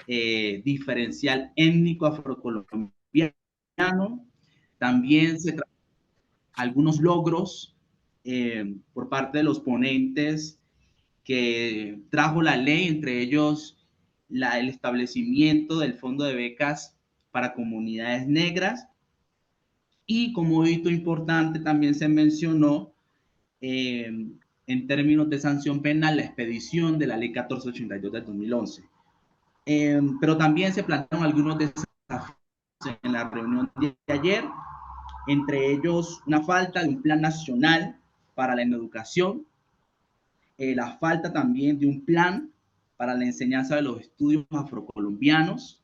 diferencial étnico afrocolombiano. También se algunos logros por parte de los ponentes que trajo la ley, entre ellos el establecimiento del Fondo de Becas para Comunidades Negras. Y como hito importante también se mencionó en términos de sanción penal la expedición de la Ley 1482 de 2011. Pero también se plantearon algunos desafíos en la reunión de ayer, entre ellos una falta de un plan nacional para la educación, la falta también de un plan para la enseñanza de los estudios afrocolombianos,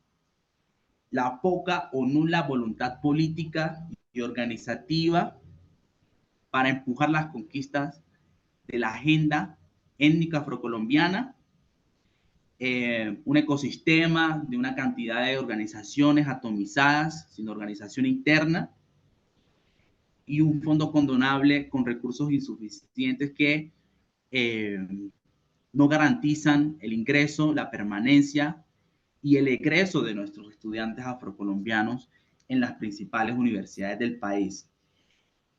la poca o nula voluntad política y organizativa para empujar las conquistas de la agenda étnica afrocolombiana, un ecosistema de una cantidad de organizaciones atomizadas, sin organización interna, y un fondo condonable con recursos insuficientes que no garantizan el ingreso, la permanencia y el egreso de nuestros estudiantes afrocolombianos en las principales universidades del país.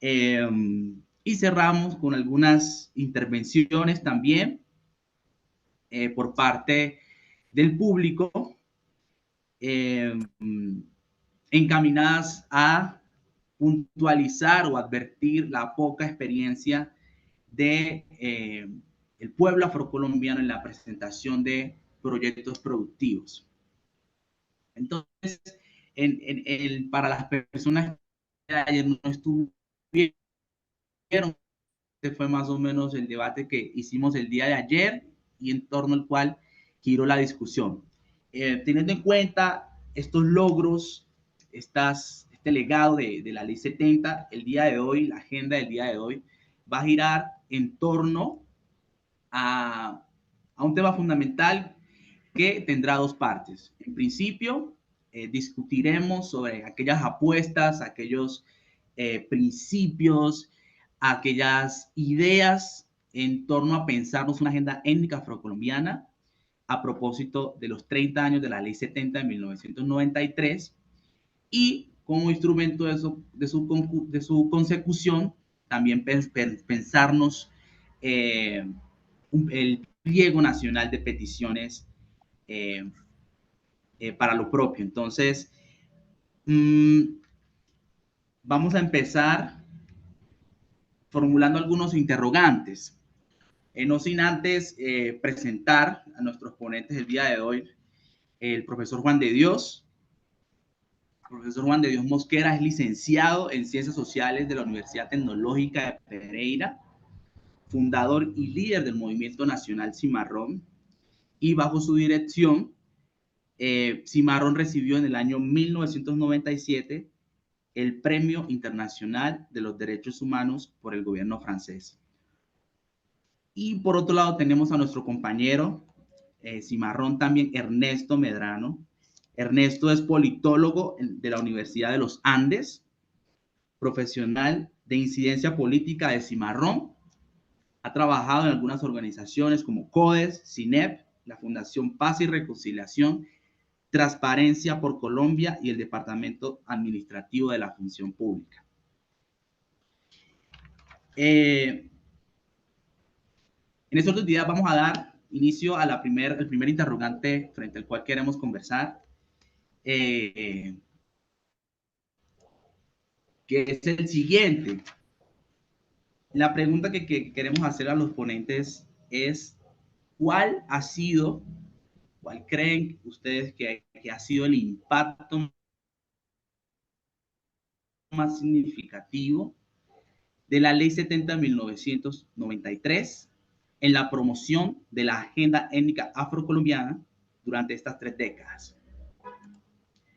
Y cerramos con algunas intervenciones también por parte del público, encaminadas a puntualizar o advertir la poca experiencia de el pueblo afrocolombiano en la presentación de proyectos productivos. Entonces, para las personas que ayer no estuvieron, este fue más o menos el debate que hicimos el día de ayer y en torno al cual giró la discusión. Teniendo en cuenta estos logros, este legado de la Ley 70, el día de hoy, la agenda del día de hoy, va a girar en torno a un tema fundamental que tendrá dos partes. En principio, discutiremos sobre aquellas apuestas, aquellos principios, aquellas ideas en torno a pensarnos una agenda étnica afrocolombiana a propósito de los 30 años de la Ley 70 de 1993 y como instrumento de su consecución también pensarnos el pliego nacional de peticiones para lo propio. Entonces, vamos a empezar formulando algunos interrogantes. No sin antes presentar a nuestros ponentes el día de hoy, el profesor Juan de Dios. El profesor Juan de Dios Mosquera es licenciado en Ciencias Sociales de la Universidad Tecnológica de Pereira, fundador y líder del Movimiento Nacional Cimarrón, y bajo su dirección, Cimarrón recibió en el año 1997 el Premio Internacional de los Derechos Humanos por el gobierno francés. Y por otro lado tenemos a nuestro compañero Cimarrón también, Ernesto Medrano. Ernesto es politólogo de la Universidad de los Andes, profesional de incidencia política de Cimarrón. Ha trabajado en algunas organizaciones como CODES, CINEP, la Fundación Paz y Reconciliación, Transparencia por Colombia y el Departamento Administrativo de la Función Pública. En estos 2 días vamos a dar inicio a el primer interrogante frente al cual queremos conversar, que es el siguiente. La pregunta que queremos hacer a los ponentes es, ¿cuál creen ustedes que ha sido el impacto más significativo de la Ley 70 de 1993 en la promoción de la agenda étnica afrocolombiana durante estas 3 décadas?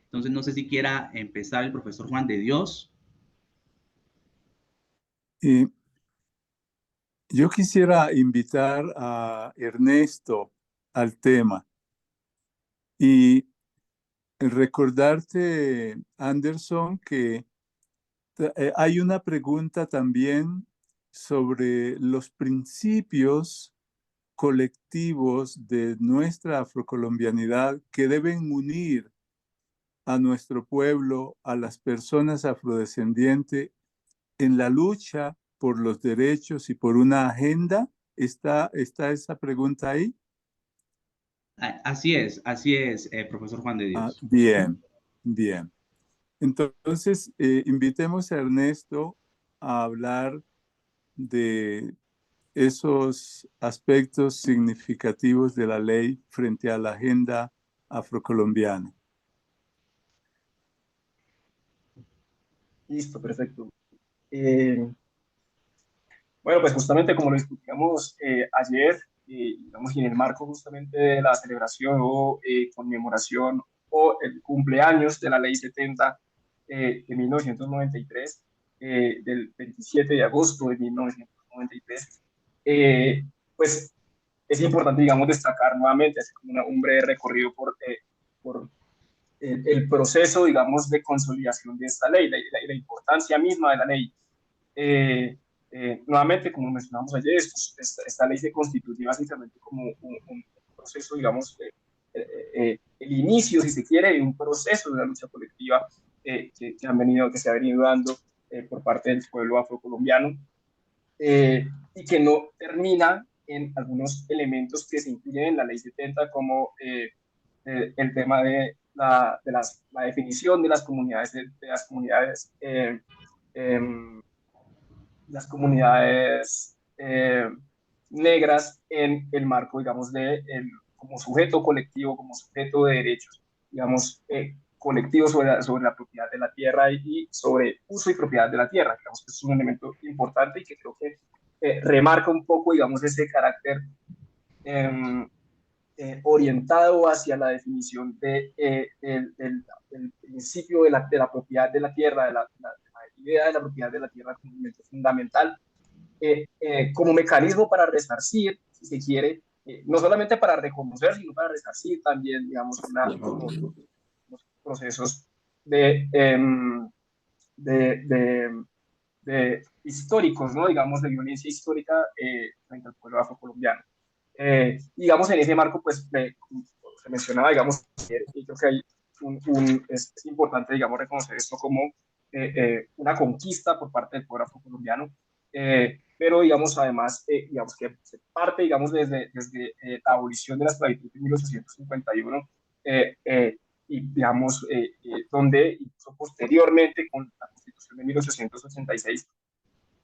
Entonces, no sé si quiera empezar el profesor Juan de Dios. Yo quisiera invitar a Ernesto al tema y recordarte, Anderson, que hay una pregunta también sobre los principios colectivos de nuestra afrocolombianidad que deben unir a nuestro pueblo, a las personas afrodescendientes, en la lucha por los derechos y por una agenda? ¿Está esa pregunta ahí? Así es, profesor Juan de Dios. Bien, bien. Entonces, invitemos a Ernesto a hablar de esos aspectos significativos de la ley frente a la agenda afrocolombiana. Listo, perfecto. Bueno, pues justamente como lo discutíamos ayer, digamos, y en el marco justamente de la celebración o conmemoración o el cumpleaños de la Ley 70 de 1993, del 27 de agosto de 1993, pues es importante, digamos, destacar nuevamente, así como un breve recorrido por el proceso, digamos, de consolidación de esta ley, la importancia misma de la ley. Nuevamente, como mencionamos ayer, esta ley se constituye básicamente como un proceso, digamos, el inicio, si se quiere, de un proceso de una lucha colectiva que se ha venido dando por parte del pueblo afrocolombiano, y que no termina en algunos elementos que se incluyen en la ley 70, como el tema de la definición de las comunidades negras en el marco, digamos, como sujeto colectivo, como sujeto de derechos, digamos, colectivos sobre la propiedad de la tierra y sobre uso y propiedad de la tierra. Digamos que es un elemento importante y que creo que remarca un poco, digamos, ese carácter eh, orientado hacia la definición del principio de la propiedad de la tierra, de la idea de la propiedad de la tierra como un elemento fundamental, como mecanismo para resarcir, si se quiere, no solamente para reconocer, sino para resarcir también, digamos, unos procesos de, de, de, históricos, ¿no? Digamos, de violencia histórica frente al pueblo afrocolombiano. Digamos, en ese marco, pues, como se mencionaba, digamos, y creo que hay es importante, digamos, reconocer esto como una conquista por parte del pueblo afrocolombiano, pero, digamos, además, digamos, que se parte, digamos, desde la abolición de la esclavitud en 1851, y, digamos, donde incluso posteriormente, con la Constitución de 1886,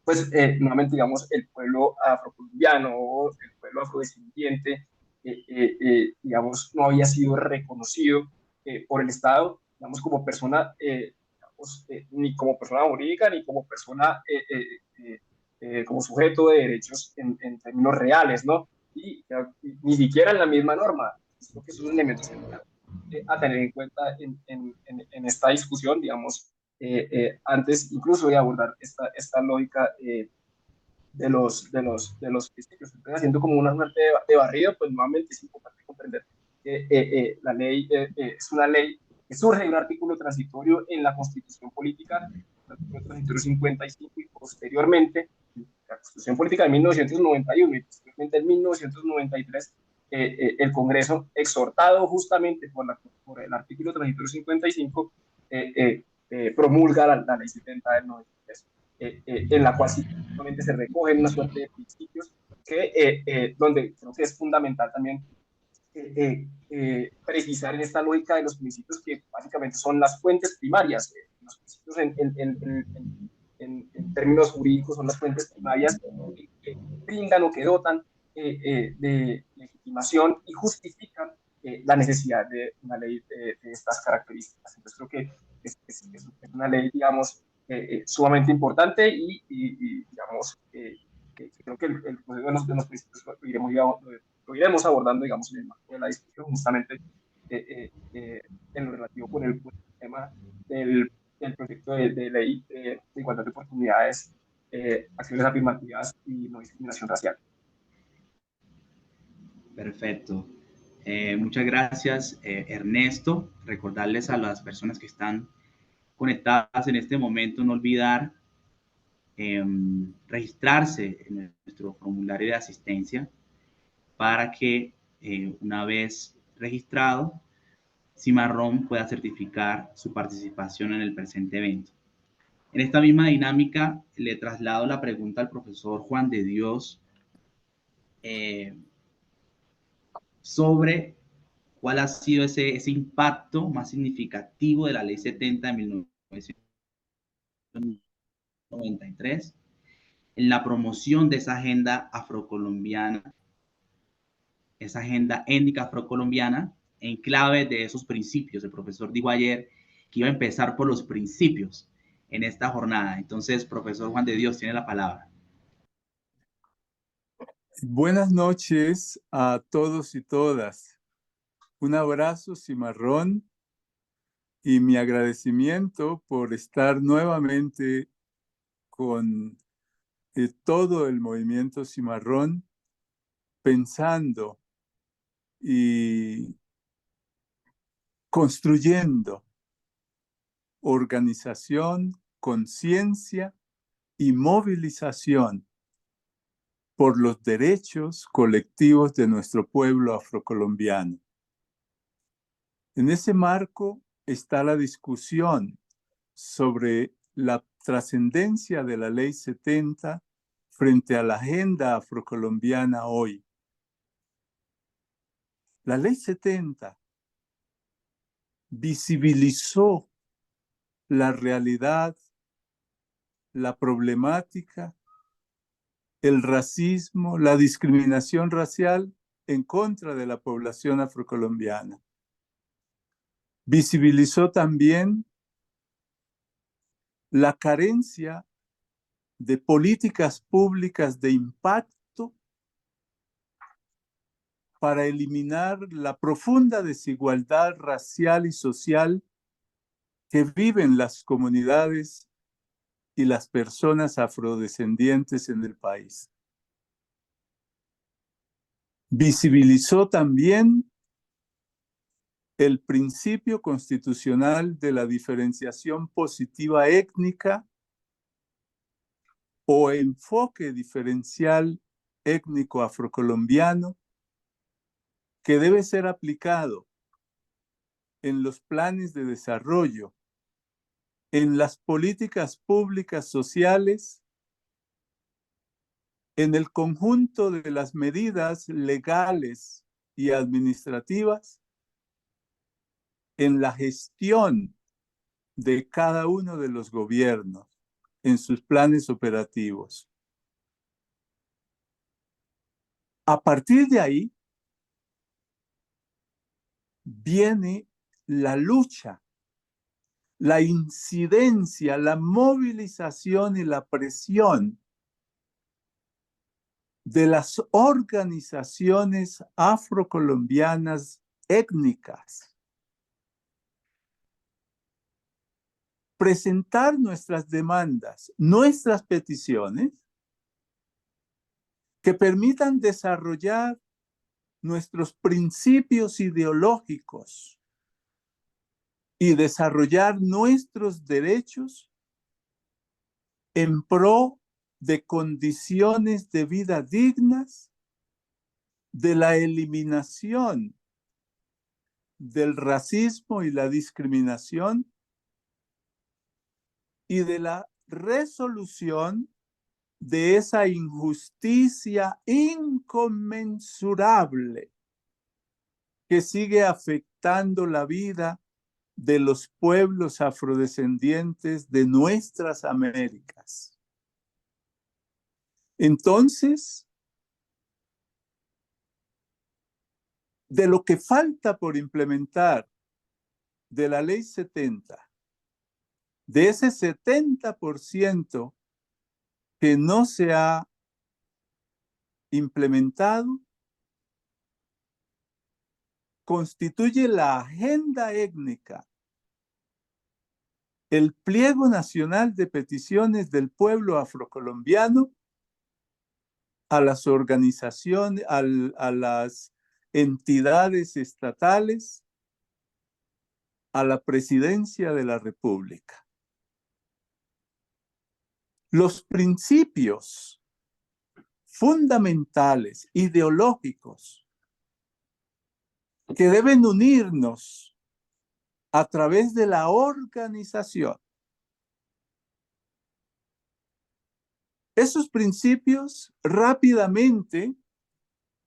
pues nuevamente, digamos, el pueblo afrocolombiano o el pueblo afrodescendiente, digamos, no había sido reconocido por el Estado, digamos, como persona, digamos, ni como persona jurídica, ni como persona, como sujeto de derechos en términos reales, ¿no? Y ni siquiera en la misma norma. Creo que es un elemento central a tener en cuenta en esta discusión, digamos, antes incluso de abordar esta lógica de los principios. Entonces, haciendo como una suerte de barrido, pues nuevamente es importante comprender que la ley es una ley que surge de un artículo transitorio en la Constitución Política, el artículo transitorio 55, y posteriormente la Constitución Política de 1991 y posteriormente en 1993, el Congreso, exhortado justamente por el artículo transitorio 55, promulga la ley 70 del 93, en la cual simplemente se recogen una suerte de principios donde creo que es fundamental también precisar en esta lógica de los principios que básicamente son las fuentes primarias. Los principios en términos jurídicos son las fuentes primarias que brindan o que dotan de legitimación y justifican la necesidad de una ley de estas características. Entonces creo que es una ley, digamos, sumamente importante y digamos, creo que el proceso de los principios lo iremos abordando, digamos, en el marco de la discusión, justamente en lo relativo con el tema del proyecto de ley de igualdad de oportunidades, acciones afirmativas y no discriminación racial. Perfecto. Muchas gracias, Ernesto. Recordarles a las personas que están conectadas en este momento, no olvidar registrarse en nuestro formulario de asistencia. para que una vez registrado, Cimarrón pueda certificar su participación en el presente evento. En esta misma dinámica le traslado la pregunta al profesor Juan de Dios sobre cuál ha sido ese impacto más significativo de la Ley 70 de 1993 en la promoción de esa agenda afrocolombiana, esa agenda étnica afrocolombiana, en clave de esos principios. El profesor dijo ayer que iba a empezar por los principios en esta jornada. Entonces, profesor Juan de Dios, tiene la palabra. Buenas noches a todos y todas. Un abrazo, Cimarrón, y mi agradecimiento por estar nuevamente con todo el movimiento Cimarrón, pensando y construyendo organización, conciencia y movilización por los derechos colectivos de nuestro pueblo afrocolombiano. En ese marco está la discusión sobre la trascendencia de la Ley 70 frente a la agenda afrocolombiana hoy. La Ley 70 visibilizó la realidad, la problemática, el racismo, la discriminación racial en contra de la población afrocolombiana. Visibilizó también la carencia de políticas públicas de impacto para eliminar la profunda desigualdad racial y social que viven las comunidades y las personas afrodescendientes en el país. Visibilizó también el principio constitucional de la diferenciación positiva étnica o enfoque diferencial étnico afrocolombiano que debe ser aplicado en los planes de desarrollo, en las políticas públicas sociales, en el conjunto de las medidas legales y administrativas, en la gestión de cada uno de los gobiernos, en sus planes operativos. A partir de ahí viene la lucha, la incidencia, la movilización y la presión de las organizaciones afrocolombianas étnicas. Presentar nuestras demandas, nuestras peticiones, que permitan desarrollar nuestros principios ideológicos y desarrollar nuestros derechos en pro de condiciones de vida dignas, de la eliminación del racismo y la discriminación y de la resolución de esa injusticia inconmensurable que sigue afectando la vida de los pueblos afrodescendientes de nuestras Américas. Entonces, de lo que falta por implementar de la Ley 70, de ese 70% que no se ha implementado, constituye la agenda étnica, el pliego nacional de peticiones del pueblo afrocolombiano a las organizaciones, a las entidades estatales, a la presidencia de la República. Los principios fundamentales, ideológicos, que deben unirnos a través de la organización. Esos principios rápidamente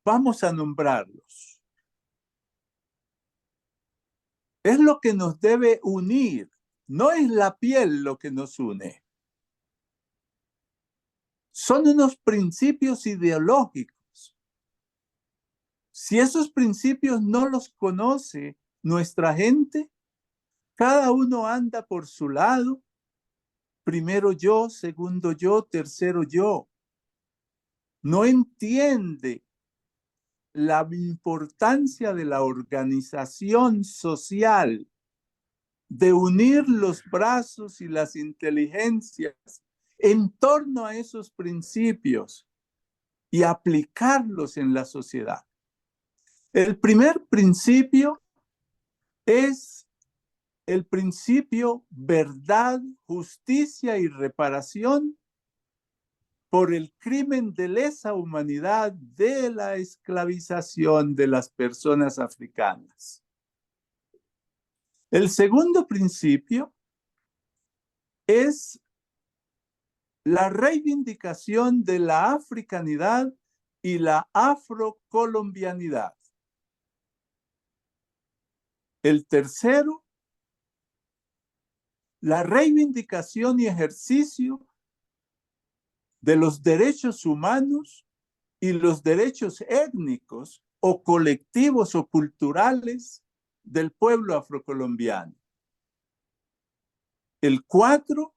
vamos a nombrarlos. Es lo que nos debe unir, no es la piel lo que nos une. Son unos principios ideológicos. Si esos principios no los conoce nuestra gente, cada uno anda por su lado, primero yo, segundo yo, tercero yo. No entiende la importancia de la organización social, de unir los brazos y las inteligencias en torno a esos principios y aplicarlos en la sociedad. El primer principio es el principio verdad, justicia y reparación por el crimen de lesa humanidad de la esclavización de las personas africanas. El segundo principio es la reivindicación de la africanidad y la afrocolombianidad. El tercero, la reivindicación y ejercicio de los derechos humanos y los derechos étnicos o colectivos o culturales del pueblo afrocolombiano. El cuatro,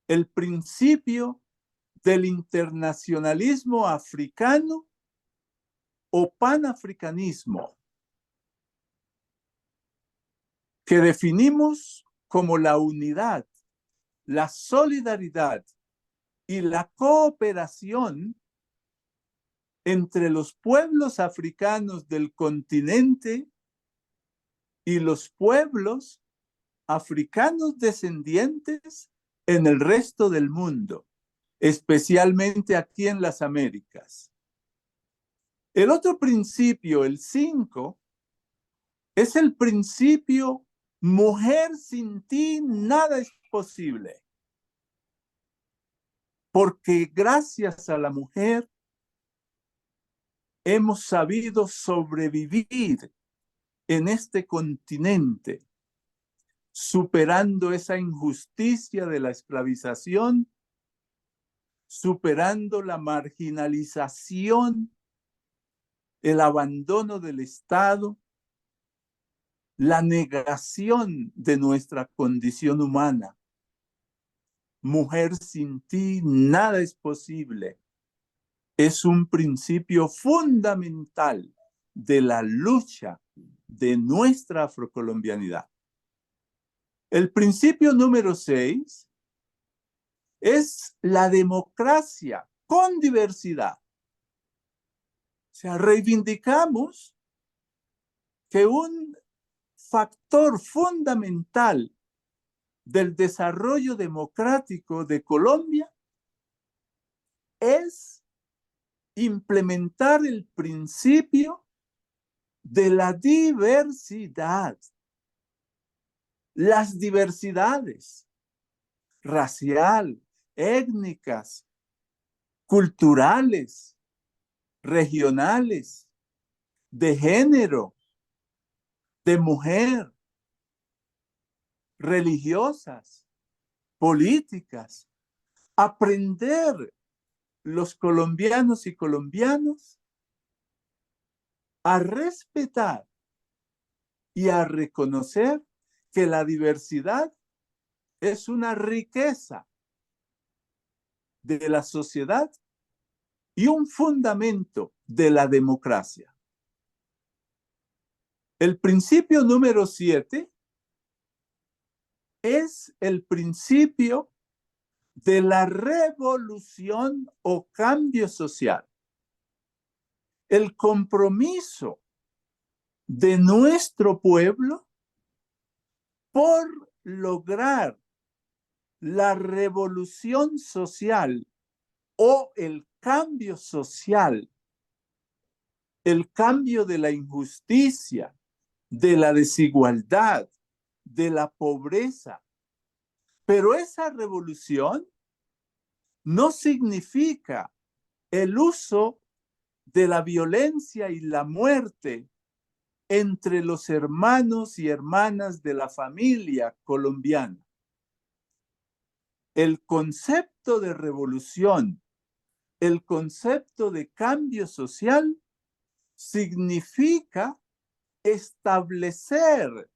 el principio del internacionalismo africano o panafricanismo, que definimos como la unidad, la solidaridad y la cooperación entre los pueblos africanos del continente y los pueblos africanos descendientes en el resto del mundo, especialmente aquí en las Américas. El otro principio, el 5, es el principio mujer sin ti nada es posible. Porque gracias a la mujer hemos sabido sobrevivir en este continente, superando esa injusticia de la esclavización, superando la marginalización, el abandono del Estado, la negación de nuestra condición humana. Mujer sin ti nada es posible. Es un principio fundamental de la lucha de nuestra afrocolombianidad. El principio número 6 es la democracia con diversidad. O sea, reivindicamos que un factor fundamental del desarrollo democrático de Colombia es implementar el principio de la diversidad. Las diversidades racial, étnicas, culturales, regionales, de género, de mujer, religiosas, políticas. Aprender los colombianos y colombianas a respetar y a reconocer que la diversidad es una riqueza de la sociedad y un fundamento de la democracia. El principio número 7 es el principio de la revolución o cambio social. El compromiso de nuestro pueblo por lograr la revolución social o el cambio social, el cambio de la injusticia, de la desigualdad, de la pobreza. Pero esa revolución no significa el uso de la violencia y la muerte entre los hermanos y hermanas de la familia colombiana. El concepto de revolución, el concepto de cambio social, significa establecer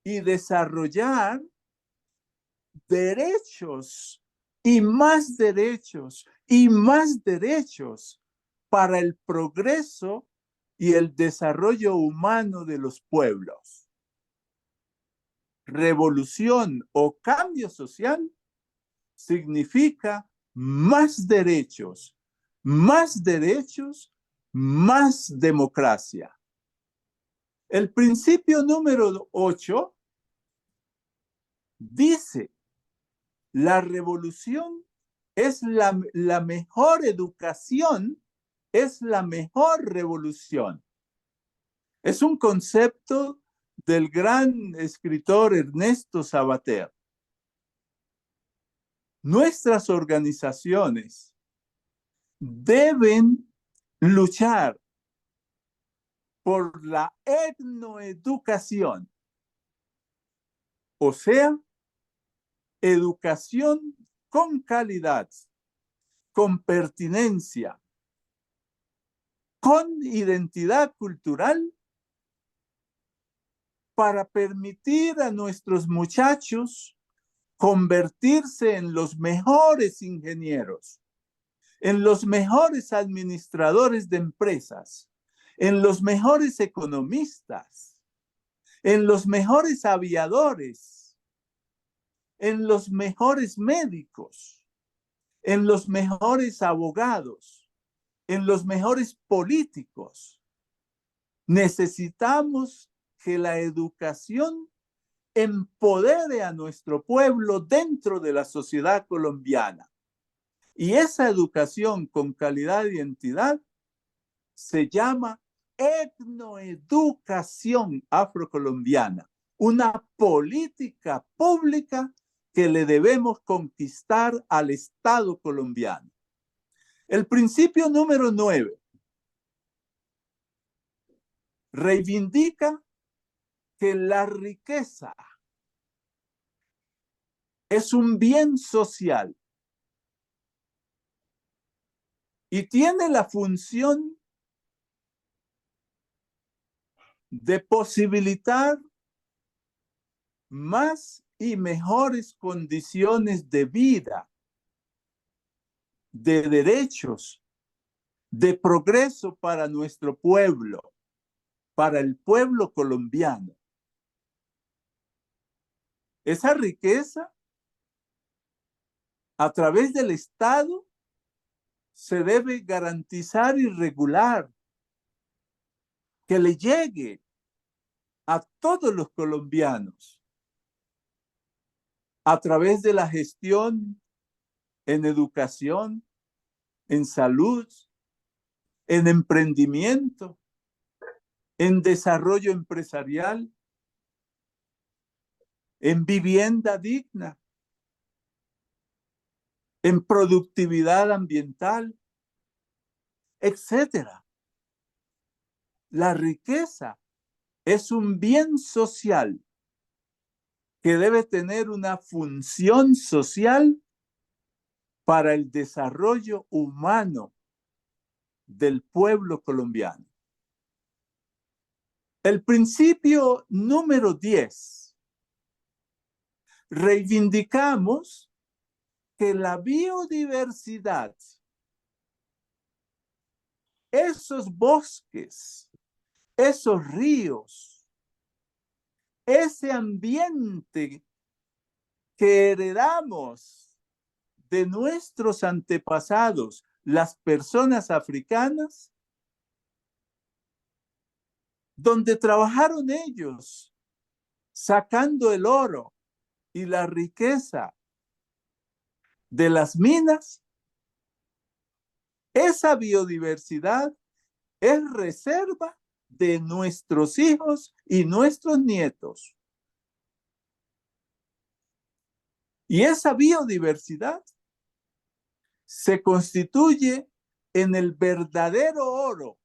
y desarrollar derechos y más derechos y más derechos para el progreso y el desarrollo humano de los pueblos. Revolución o cambio social significa más derechos, más derechos, más democracia. El principio número 8 dice: la revolución es la mejor educación, es la mejor revolución. Es un concepto del gran escritor Ernesto Sabater. Nuestras organizaciones deben luchar por la etnoeducación, o sea, educación con calidad, con pertinencia, con identidad cultural, para permitir a nuestros muchachos convertirse en los mejores ingenieros, en los mejores administradores de empresas, en los mejores economistas, en los mejores aviadores, en los mejores médicos, en los mejores abogados, en los mejores políticos. Necesitamos que la educación empodere a nuestro pueblo dentro de la sociedad colombiana. Y esa educación con calidad y identidad se llama etnoeducación afrocolombiana, una política pública que le debemos conquistar al Estado colombiano. El principio número 9 reivindica que la riqueza es un bien social y tiene la función de posibilitar más y mejores condiciones de vida, de derechos, de progreso para nuestro pueblo, para el pueblo colombiano. Esa riqueza, a través del Estado, se debe garantizar y regular, que le llegue a todos los colombianos a través de la gestión en educación, en salud, en emprendimiento, en desarrollo empresarial, en vivienda digna, en productividad ambiental, etcétera. La riqueza es un bien social que debe tener una función social para el desarrollo humano del pueblo colombiano. El principio número 10. Reivindicamos que la biodiversidad, esos bosques, esos ríos, ese ambiente que heredamos de nuestros antepasados, las personas africanas, donde trabajaron ellos, sacando el oro y la riqueza de las minas, Esa biodiversidad es reserva de nuestros hijos y nuestros nietos. Y esa biodiversidad se constituye en el verdadero oro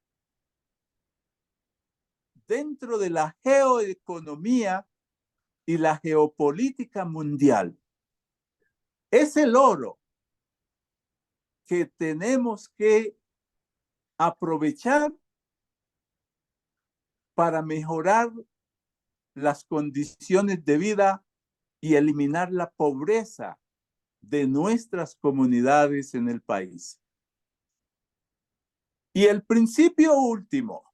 dentro de la geoeconomía y la geopolítica mundial. Es el oro que tenemos que aprovechar para mejorar las condiciones de vida y eliminar la pobreza de nuestras comunidades en el país. Y el principio último,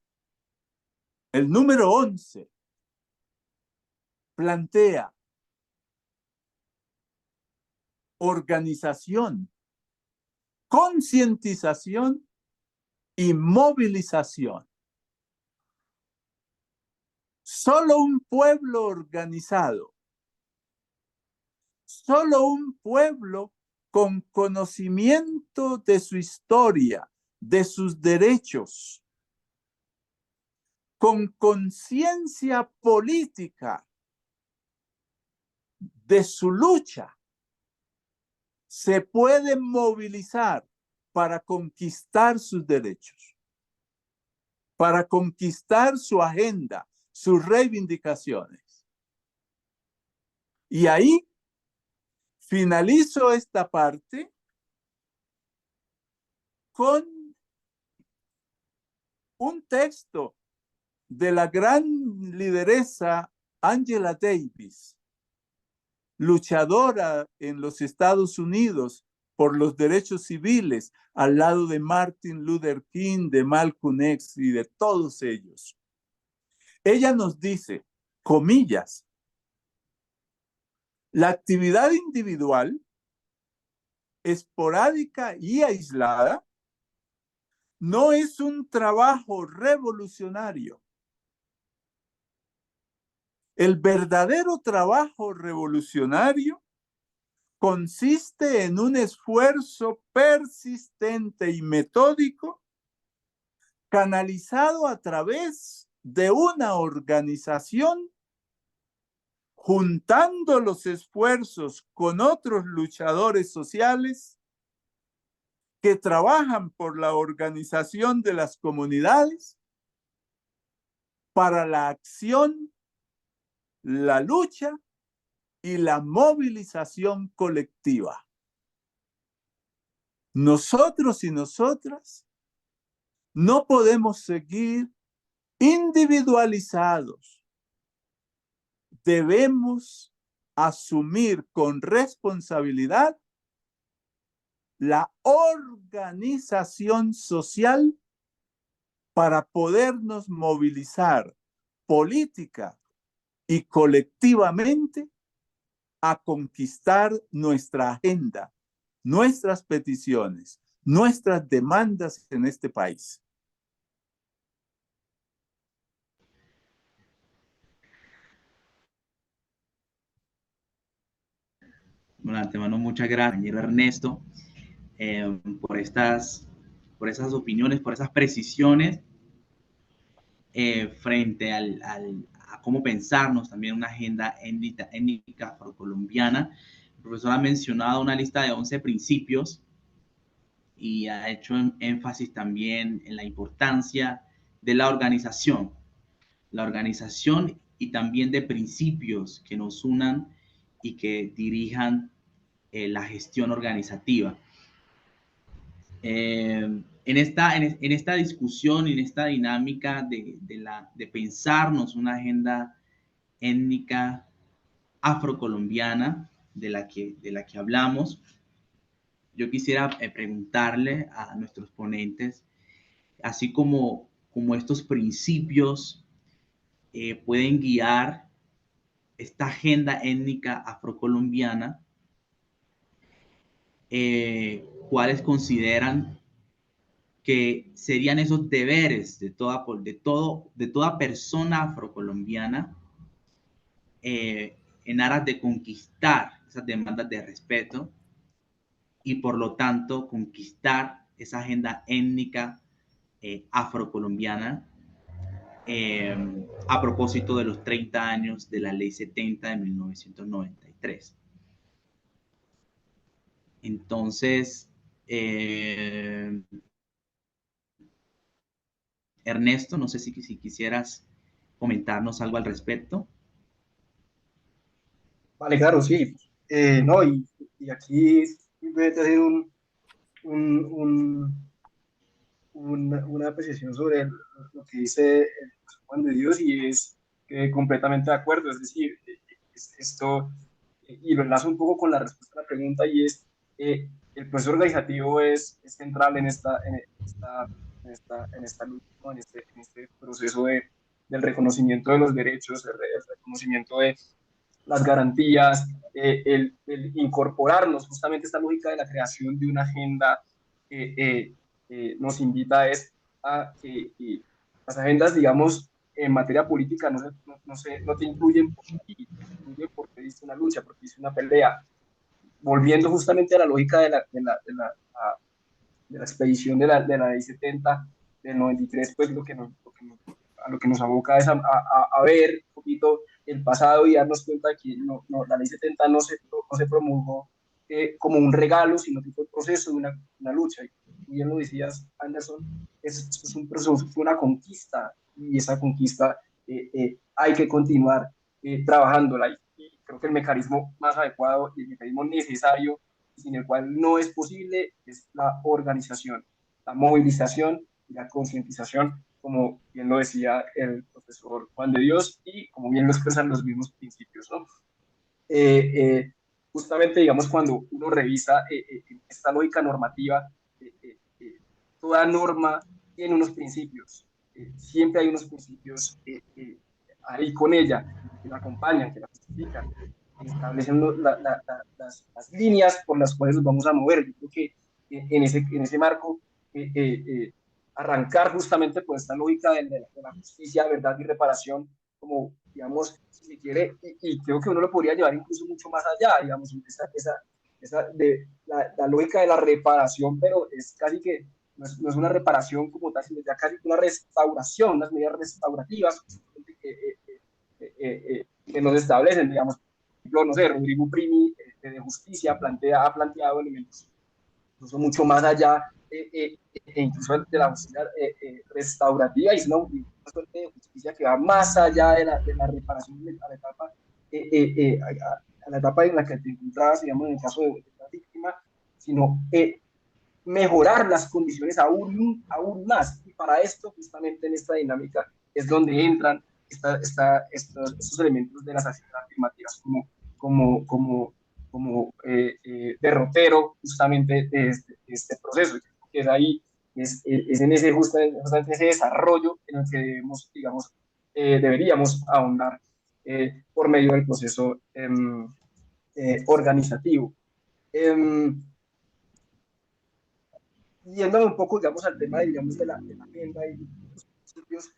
el número 11, plantea organización, concientización y movilización. Solo un pueblo organizado, solo un pueblo con conocimiento de su historia, de sus derechos, con conciencia política de su lucha, se puede movilizar para conquistar sus derechos, para conquistar su agenda, sus reivindicaciones. Y ahí finalizo esta parte con un texto de la gran lideresa Angela Davis, luchadora en los Estados Unidos por los derechos civiles, al lado de Martin Luther King, de Malcolm X y de todos ellos. Ella nos dice, comillas, la actividad individual, esporádica y aislada, no es un trabajo revolucionario. El verdadero trabajo revolucionario consiste en un esfuerzo persistente y metódico canalizado a través de una organización, juntando los esfuerzos con otros luchadores sociales que trabajan por la organización de las comunidades para la acción, la lucha y la movilización colectiva. Nosotros y nosotras no podemos seguir individualizados. Debemos asumir con responsabilidad la organización social para podernos movilizar política y colectivamente a conquistar nuestra agenda, nuestras peticiones, nuestras demandas en este país. Bueno, de antemano, muchas gracias, compañero Ernesto, por esas opiniones, por esas precisiones frente a cómo pensarnos también una agenda étnica afrocolombiana. El profesor ha mencionado una lista de 11 principios y ha hecho énfasis también en la importancia de la organización y también de principios que nos unan y que dirijan la gestión organizativa. En esta discusión y en esta dinámica de pensarnos una agenda étnica afrocolombiana de la que hablamos, yo quisiera preguntarle a nuestros ponentes, así como estos principios pueden guiar esta agenda étnica afrocolombiana, ¿cuáles consideran que serían esos deberes de toda persona afrocolombiana en aras de conquistar esas demandas de respeto y por lo tanto conquistar esa agenda étnica afrocolombiana, a propósito de los 30 años de la Ley 70 de 1993. Entonces, Ernesto, no sé si quisieras comentarnos algo al respecto. Vale, claro, sí. No, y aquí simplemente hacer un, una apreciación sobre lo que dice el Juan de Dios, y es que completamente de acuerdo. Es decir, esto, y lo enlazo un poco con la respuesta a la pregunta, y es, el proceso organizativo es central en esta lucha, ¿no? En este proceso del reconocimiento de los derechos, el reconocimiento de las garantías, el incorporarnos justamente esta lógica de la creación de una agenda. Nos invita a que las agendas, digamos, en materia política no te incluyen por ti, te incluyen porque diste una lucha, porque diste una pelea. Volviendo justamente a la lógica de la expedición de la ley 70 del 93, pues a lo que nos aboca es a ver un poquito el pasado y darnos cuenta que la ley 70 no se promulgó como un regalo, sino que fue el proceso de una lucha. Y bien lo decías, Anderson, es un proceso, fue una conquista, y esa conquista hay que continuar trabajándola. Y creo que el mecanismo más adecuado y el mecanismo necesario, sin el cual no es posible, es la organización, la movilización y la concientización, como bien lo decía el profesor Juan de Dios y como bien lo expresan los mismos principios, ¿no? Eh, eh, Justamente, digamos, cuando uno revisa esta lógica normativa, toda norma tiene unos principios, siempre hay unos principios ahí con ella, que la acompañan, que la justifican, que establecen las líneas por las cuales nos vamos a mover. Yo creo que en ese marco, arrancar justamente por esta lógica de la justicia, verdad y reparación, como, digamos, si se quiere, y creo que uno lo podría llevar incluso mucho más allá, digamos, la lógica de la reparación, pero es casi que no es una reparación como tal, sino ya casi una restauración, unas medidas restaurativas que nos establecen, digamos. Por ejemplo, no sé, Rodrigo Primi de Justicia ha planteado elementos incluso mucho más allá, incluso de la justicia restaurativa, y es una suerte de justicia que va más allá de la reparación a la etapa, a la etapa en la que te encontrabas, digamos, en el caso de la víctima, sino mejorar las condiciones aún más. Y para esto, justamente en esta dinámica, es donde entran estos elementos de las acciones afirmativas como derrotero justamente de este proceso. Que es ahí, es en ese justamente ese desarrollo en el que debemos, digamos, deberíamos ahondar por medio del proceso organizativo. Yéndome un poco, digamos, al tema, digamos, de la agenda y los principios,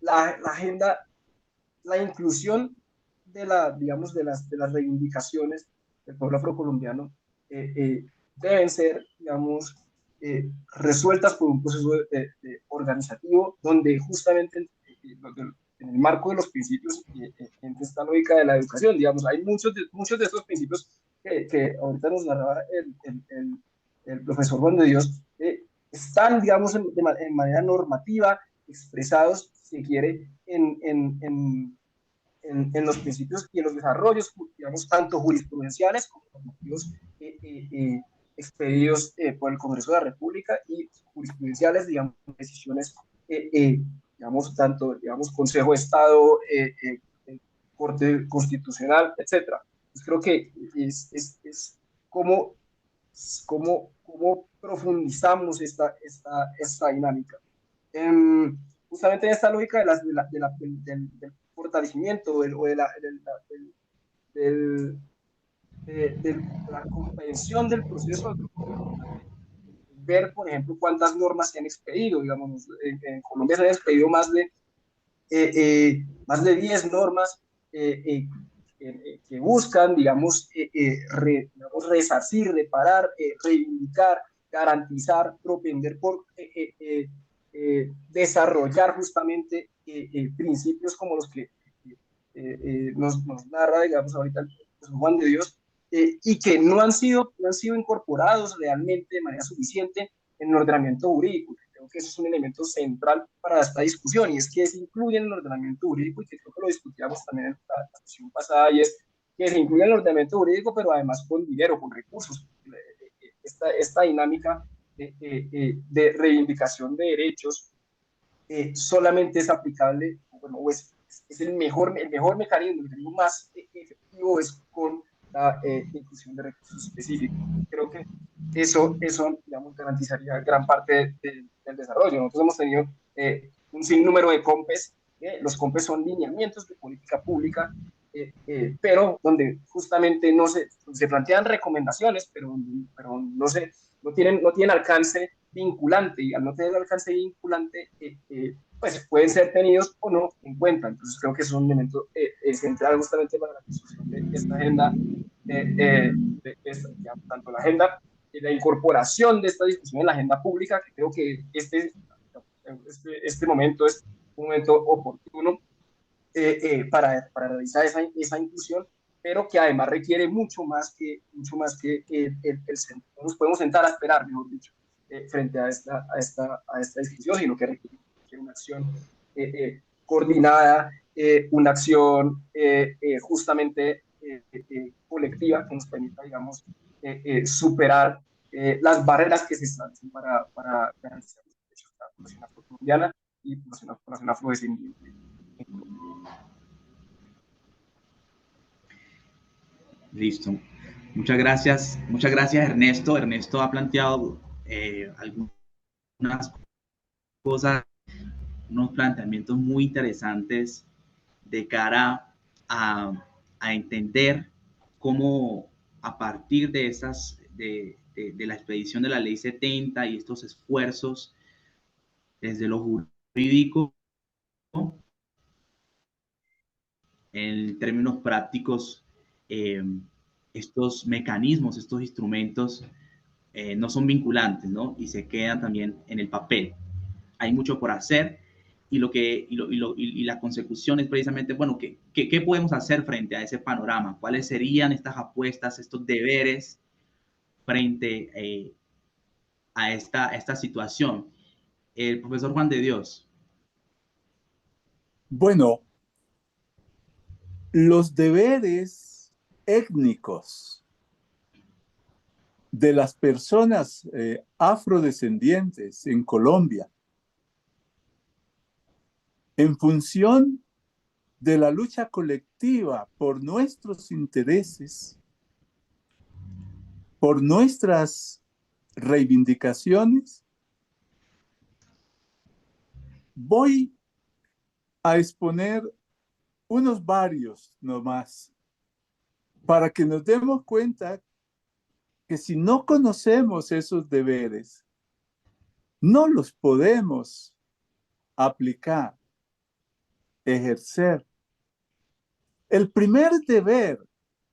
la agenda, la inclusión digamos, de las reivindicaciones del pueblo afrocolombiano deben ser, digamos, resueltas por un proceso organizativo donde justamente en el marco de los principios entre esta lógica de la educación, digamos, hay muchos de estos principios que ahorita nos narraba el profesor Juan de Dios, están, digamos, en manera normativa, expresados, si se quiere, en los principios y en los desarrollos, digamos, tanto jurisprudenciales como normativos expedidos por el Congreso de la República, y jurisprudenciales, digamos, decisiones, digamos, tanto, digamos, Consejo de Estado, Corte Constitucional, etcétera. Pues creo que es como cómo profundizamos esta dinámica. Justamente en esta lógica del fortalecimiento o de la comprensión del proceso, ver, por ejemplo, cuántas normas se han expedido. Digamos, en Colombia se han expedido más de 10 normas que buscan, digamos, digamos, resarcir, reparar, reivindicar garantizar, propender por desarrollar justamente principios como los que nos narra, digamos, ahorita Juan de Dios, y que no han sido incorporados realmente de manera suficiente en el ordenamiento jurídico. Creo que eso es un elemento central para esta discusión, y es que se incluye en el ordenamiento jurídico, y que creo que lo discutíamos también en la sesión pasada, y es que se incluye en el ordenamiento jurídico, pero además con dinero, con recursos. Esta dinámica de reivindicación de derechos solamente es aplicable, bueno, es el mejor mecanismo, el mecanismo más efectivo es con la inclusión de recursos específicos. Creo que eso digamos, garantizaría gran parte del desarrollo. Nosotros hemos tenido un sinnúmero de COMPES. Los COMPES son lineamientos de política pública, pero donde justamente se plantean recomendaciones, pero no tienen alcance vinculante, y al no tener alcance vinculante, pues pueden ser tenidos o no en cuenta. Entonces creo que es un elemento central justamente para la discusión de esta agenda, tanto la agenda y la incorporación de esta discusión en la agenda pública, que creo que este momento es un momento oportuno para realizar esa inclusión, pero que además requiere mucho más que no nos podemos sentar a esperar, mejor dicho, frente a esta discusión, sino que requiere una acción coordinada, una acción justamente colectiva que nos permita, digamos, superar las barreras que se establecen para garantizar los derechos de la población afrocolombiana y población afrodescendiente. Listo. Muchas gracias Ernesto. Ernesto ha planteado algunas cosas, unos planteamientos muy interesantes de cara a entender cómo a partir de la expedición de la Ley 70 y estos esfuerzos desde lo jurídico, en términos prácticos, estos mecanismos, estos instrumentos no son vinculantes, ¿no? Y se quedan también en el papel. Hay mucho por hacer y la consecución es precisamente, bueno, ¿qué podemos hacer frente a ese panorama? ¿Cuáles serían estas apuestas, estos deberes frente a esta situación? El profesor Juan de Dios. Bueno, los deberes étnicos de las personas afrodescendientes en Colombia, en función de la lucha colectiva por nuestros intereses, por nuestras reivindicaciones, voy a exponer unos varios nomás, para que nos demos cuenta que si no conocemos esos deberes, no los podemos aplicar, ejercer. El primer deber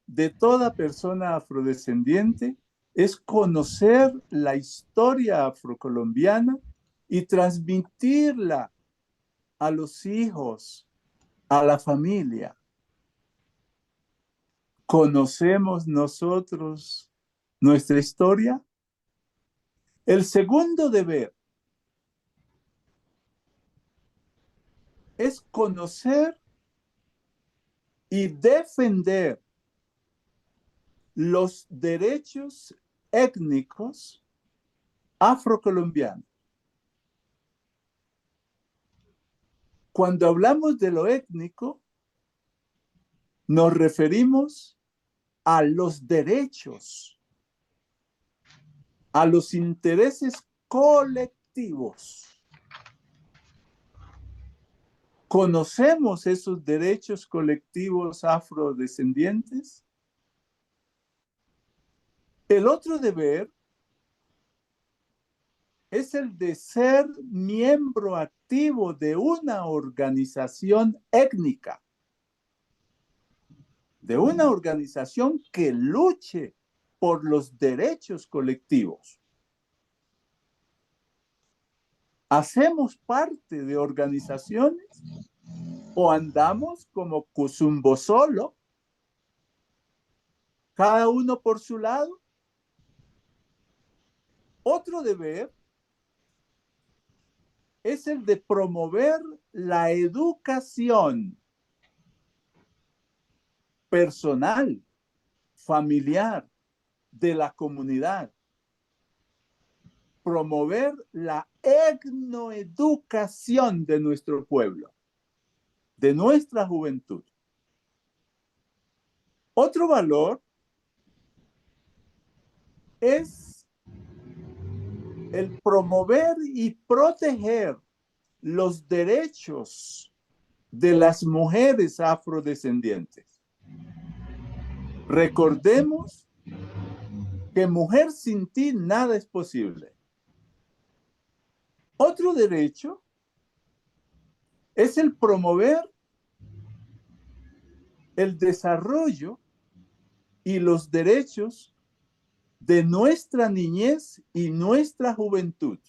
de toda persona afrodescendiente es conocer la historia afrocolombiana y transmitirla a los hijos, a la familia. ¿Conocemos nosotros nuestra historia? El segundo deber es conocer y defender los derechos étnicos afrocolombianos. Cuando hablamos de lo étnico, nos referimos a los derechos, a los intereses colectivos. ¿Conocemos esos derechos colectivos afrodescendientes? El otro deber es el de ser miembro activo de una organización étnica, de una organización que luche por los derechos colectivos. ¿Hacemos parte de organizaciones o andamos como Cusumbo solo, cada uno por su lado? Otro deber es el de promover la educación personal, familiar, de la comunidad. Promover la etnoeducación de nuestro pueblo, de nuestra juventud. Otro valor es el promover y proteger los derechos de las mujeres afrodescendientes. Recordemos que mujer sin ti nada es posible. Otro derecho es el promover el desarrollo y los derechos de nuestra niñez y nuestra juventud.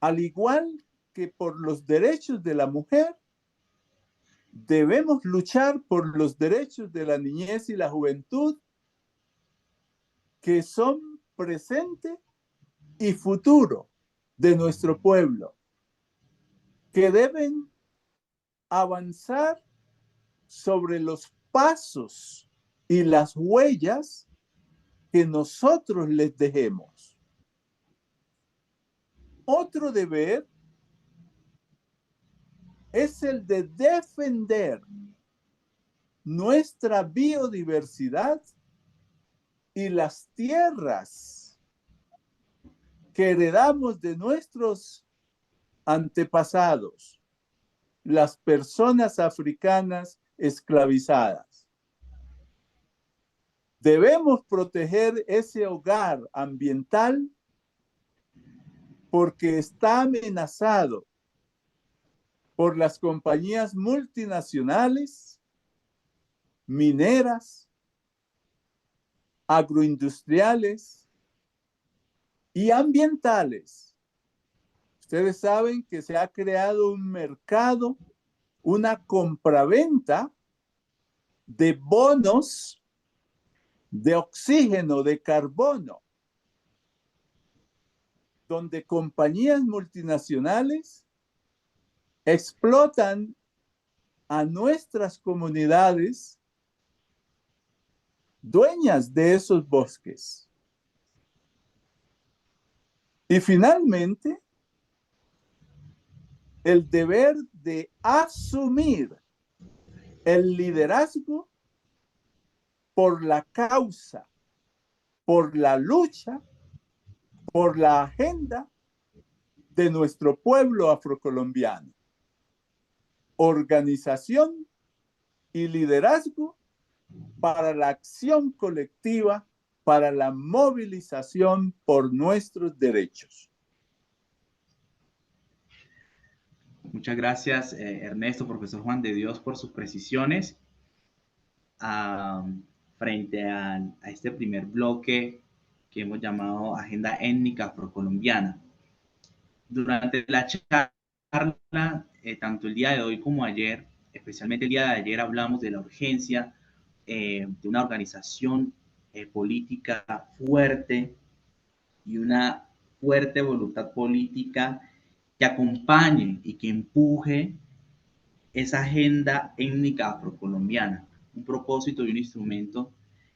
Al igual que por los derechos de la mujer, debemos luchar por los derechos de la niñez y la juventud, que son presente y futuro de nuestro pueblo, que deben avanzar sobre los pasos y las huellas que nosotros les dejemos. Otro deber es el de defender nuestra biodiversidad y las tierras que heredamos de nuestros antepasados, las personas africanas esclavizadas. Debemos proteger ese hogar ambiental porque está amenazado por las compañías multinacionales, mineras, agroindustriales y ambientales. Ustedes saben que se ha creado un mercado, una compraventa de bonos de oxígeno, de carbono, donde compañías multinacionales explotan a nuestras comunidades dueñas de esos bosques. Y finalmente, el deber de asumir el liderazgo por la causa, por la lucha, por la agenda de nuestro pueblo afrocolombiano. Organización y liderazgo para la acción colectiva, para la movilización por nuestros derechos. Muchas gracias, Ernesto, profesor Juan de Dios, por sus precisiones frente a este primer bloque que hemos llamado Agenda Étnica Afrocolombiana. Durante la charla, tanto el día de hoy como ayer, especialmente el día de ayer, hablamos de la urgencia de una organización política fuerte y una fuerte voluntad política que acompañe y que empuje esa agenda étnica afrocolombiana, un propósito y un instrumento,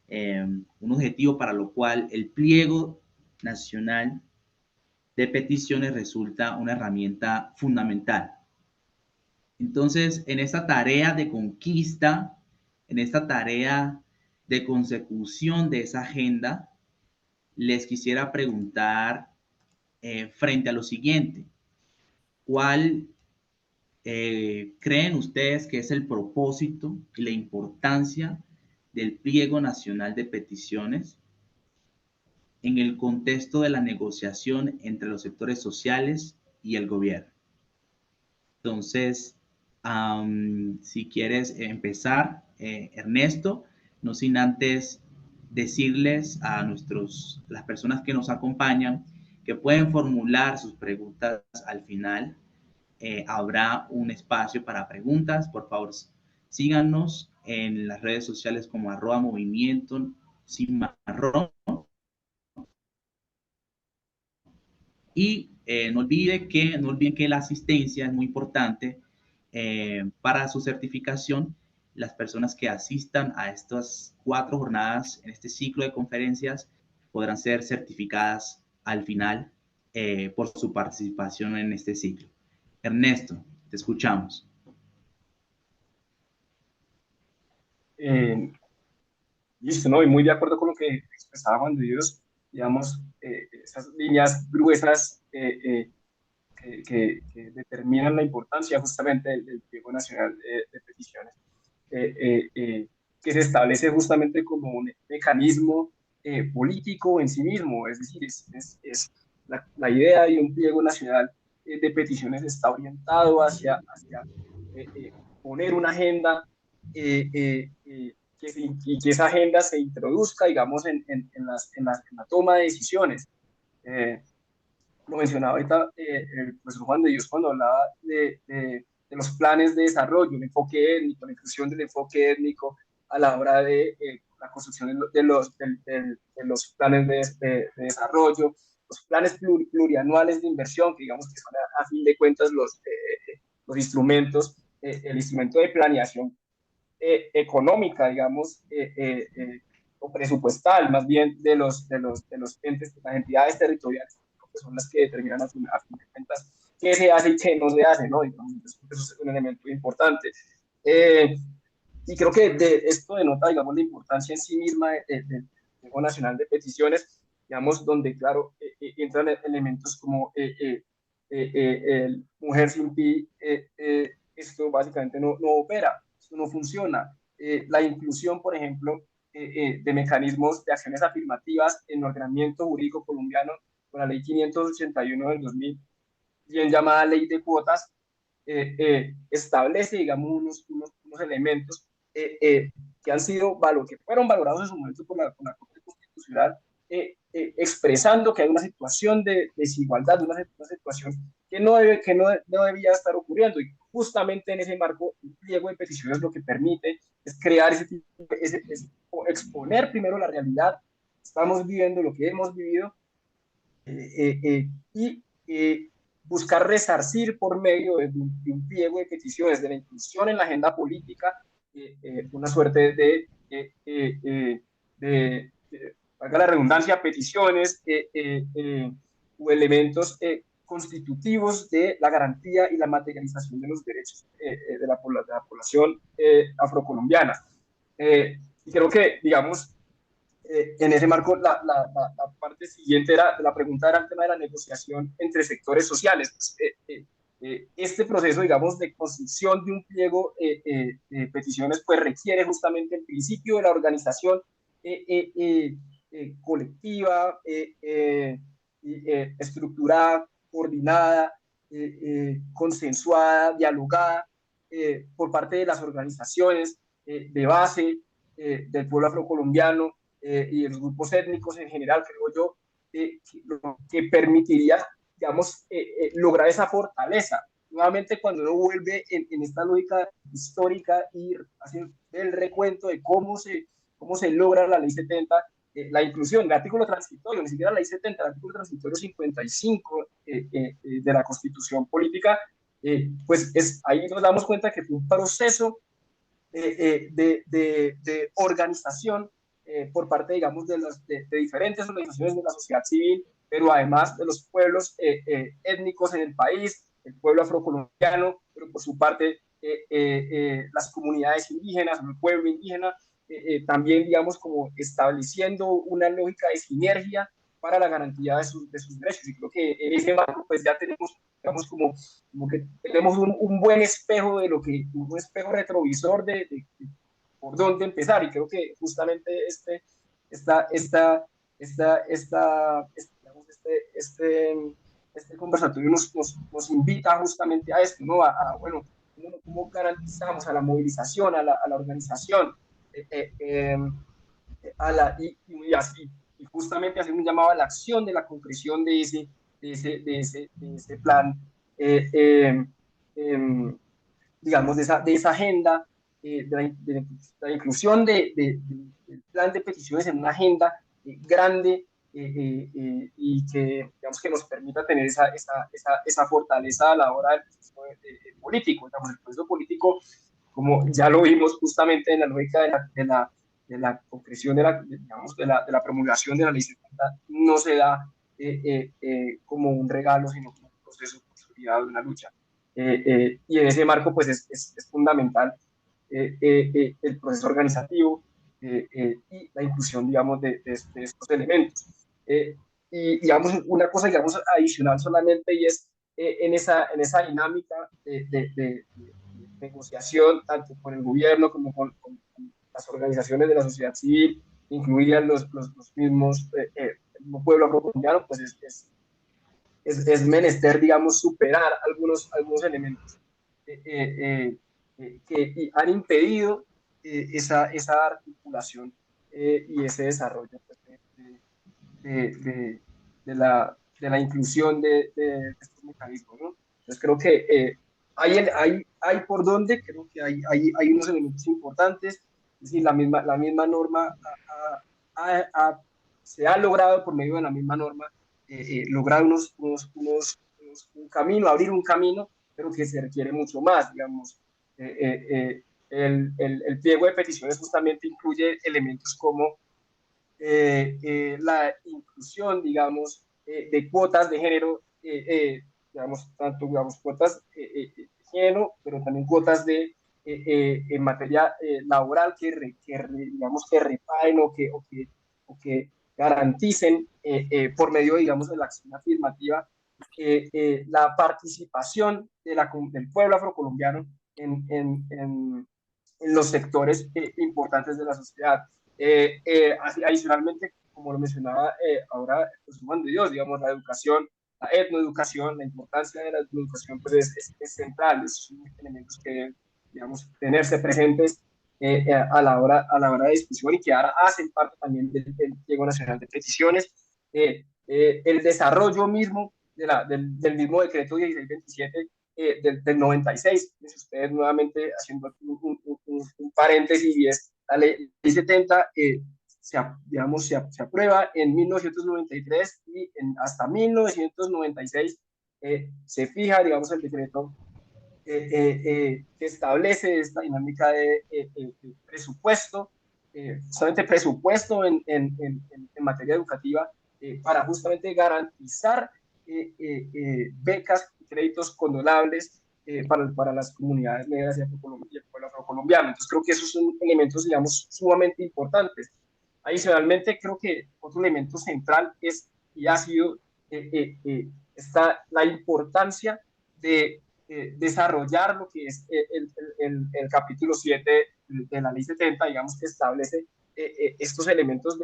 un objetivo para lo cual el pliego nacional de peticiones resulta una herramienta fundamental. Entonces, en esta tarea de conquista, en esta tarea de consecución de esa agenda, les quisiera preguntar frente a lo siguiente: ¿cuál creen ustedes que es el propósito y la importancia del pliego nacional de peticiones en el contexto de la negociación entre los sectores sociales y el gobierno? Entonces, si quieres empezar, Ernesto, no sin antes decirles a las personas que nos acompañan que pueden formular sus preguntas al final. Habrá un espacio para preguntas. Por favor, síganos en las redes sociales como @movimiento cimarrón. Y no olviden que la asistencia es muy importante para su certificación. Las personas que asistan a estas 4 jornadas en este ciclo de conferencias podrán ser certificadas al final por su participación en este ciclo. Ernesto, te escuchamos. Listo, ¿no? Y muy de acuerdo con lo que expresaba Juan de Dios, digamos, esas líneas gruesas que determinan la importancia justamente del Pliego Nacional de Peticiones, que se establece justamente como un mecanismo político en sí mismo, es decir, es la idea de un Pliego Nacional de Peticiones está orientado hacia poner una agenda y que esa agenda se introduzca, digamos, en la toma de decisiones. Lo mencionaba ahorita el profesor Juan de Dios cuando hablaba de los planes de desarrollo, el enfoque étnico, la inclusión del enfoque étnico a la hora de la construcción de los planes de desarrollo, los planes plurianuales de inversión, que digamos que son a fin de cuentas los instrumentos, el instrumento de planeación económica, digamos, o presupuestal, más bien de los entes, las entidades territoriales, que son las que determinan a fin de cuentas qué se hace y qué no se hace, ¿no? Digamos, eso es un elemento importante. Y creo que esto denota, digamos, la importancia en sí misma del Pliego Nacional de Peticiones, digamos, donde, claro, entran elementos como el Mujer Sin Pi, esto básicamente no opera, esto no funciona. La inclusión, por ejemplo, de mecanismos de acciones afirmativas en el ordenamiento jurídico colombiano con la ley 581 del 2000, bien llamada ley de cuotas, establece, digamos, unos elementos que han sido que fueron valorados en su momento por la Corte Constitucional, expresando que hay una situación de desigualdad, una situación que no debía estar ocurriendo. Y justamente en ese marco, el pliego de peticiones lo que permite es crear exponer primero la realidad, estamos viviendo lo que hemos vivido, y buscar resarcir por medio de un pliego de peticiones, de la inclusión en la agenda política, una suerte valga la redundancia, peticiones o elementos constitutivos de la garantía y la materialización de los derechos de la población afrocolombiana. Y creo que, digamos, en ese marco, la parte siguiente la pregunta era el tema de la negociación entre sectores sociales. Pues, este proceso, digamos, de construcción de un pliego de peticiones, pues requiere justamente el principio de la organización colectiva, estructurada, coordinada, consensuada, dialogada por parte de las organizaciones de base del pueblo afrocolombiano, y de los grupos étnicos en general, creo yo, que permitiría, digamos, lograr esa fortaleza. Nuevamente, cuando uno vuelve en esta lógica histórica y hacer el recuento de cómo se logra la ley 70, la inclusión, el artículo transitorio, ni siquiera la ley 70, el artículo transitorio 55 de la Constitución Política, pues ahí nos damos cuenta que fue un proceso de organización por parte, digamos, de diferentes organizaciones de la sociedad civil, pero además de los pueblos étnicos en el país, el pueblo afrocolombiano, pero por su parte las comunidades indígenas, el pueblo indígena, también, digamos, como estableciendo una lógica de sinergia para la garantía de sus derechos. Y creo que en ese marco, pues ya tenemos, digamos, como que tenemos un buen espejo un espejo retrovisor de por dónde empezar. Y creo que justamente este conversatorio nos invita justamente a esto, ¿no? Bueno, ¿cómo garantizamos a la movilización, a la organización, y y justamente hacer un llamado a la acción de la concreción de ese plan, digamos, de esa agenda, de la inclusión del plan de peticiones en una agenda grande, y que, digamos, que nos permita tener esa fortaleza a la hora del proceso político. Digamos, el proceso político, como ya lo vimos justamente en la lógica de la concreción digamos, de la promulgación de la ley 70, no se da como un regalo, sino como un proceso consolidado de una lucha. Y en ese marco, pues es fundamental el proceso organizativo y la inclusión, digamos, de estos elementos. Y, digamos, una cosa, digamos, adicional solamente, y es en esa dinámica de negociación, tanto con el gobierno como con las organizaciones de la sociedad civil, incluidas los mismos, el mismo pueblo afrocolombiano, pues es menester, digamos, superar algunos elementos que han impedido esa articulación y ese desarrollo, pues, de la inclusión de estos mecanismos, ¿no? Entonces creo que hay por donde, creo que hay unos elementos importantes, es decir, la misma norma se ha logrado por medio de la misma norma lograr un camino, abrir un camino, pero que se requiere mucho más, digamos. El pliego de peticiones justamente incluye elementos como la inclusión, digamos, de cuotas de género, digamos, tanto, digamos, cuotas de género, pero también cuotas en materia laboral digamos, que reparen o que garanticen por medio, digamos, de la acción afirmativa la participación del pueblo afrocolombiano en los sectores importantes de la sociedad. Adicionalmente, como lo mencionaba ahora pues, Juan de Dios, digamos, la educación, la etnoeducación, la importancia de la etnoeducación pues es central, son elementos que deben, digamos, tenerse presentes a la hora de discusión y que ahora hacen parte también del pliego nacional de peticiones. El desarrollo mismo del mismo decreto 1627 del 96, ustedes nuevamente haciendo un paréntesis, y es la ley 70 digamos, se aprueba en 1993 y hasta 1996 se fija, digamos, el decreto que establece esta dinámica de presupuesto, justamente presupuesto en materia educativa, para justamente garantizar becas y créditos condonables para las comunidades negras y el pueblo afrocolombiano. Entonces creo que esos son elementos, digamos, sumamente importantes. Adicionalmente, creo que otro elemento central es y ha sido está la importancia de desarrollar lo que es el capítulo 7 de la ley 70, digamos, que establece estos elementos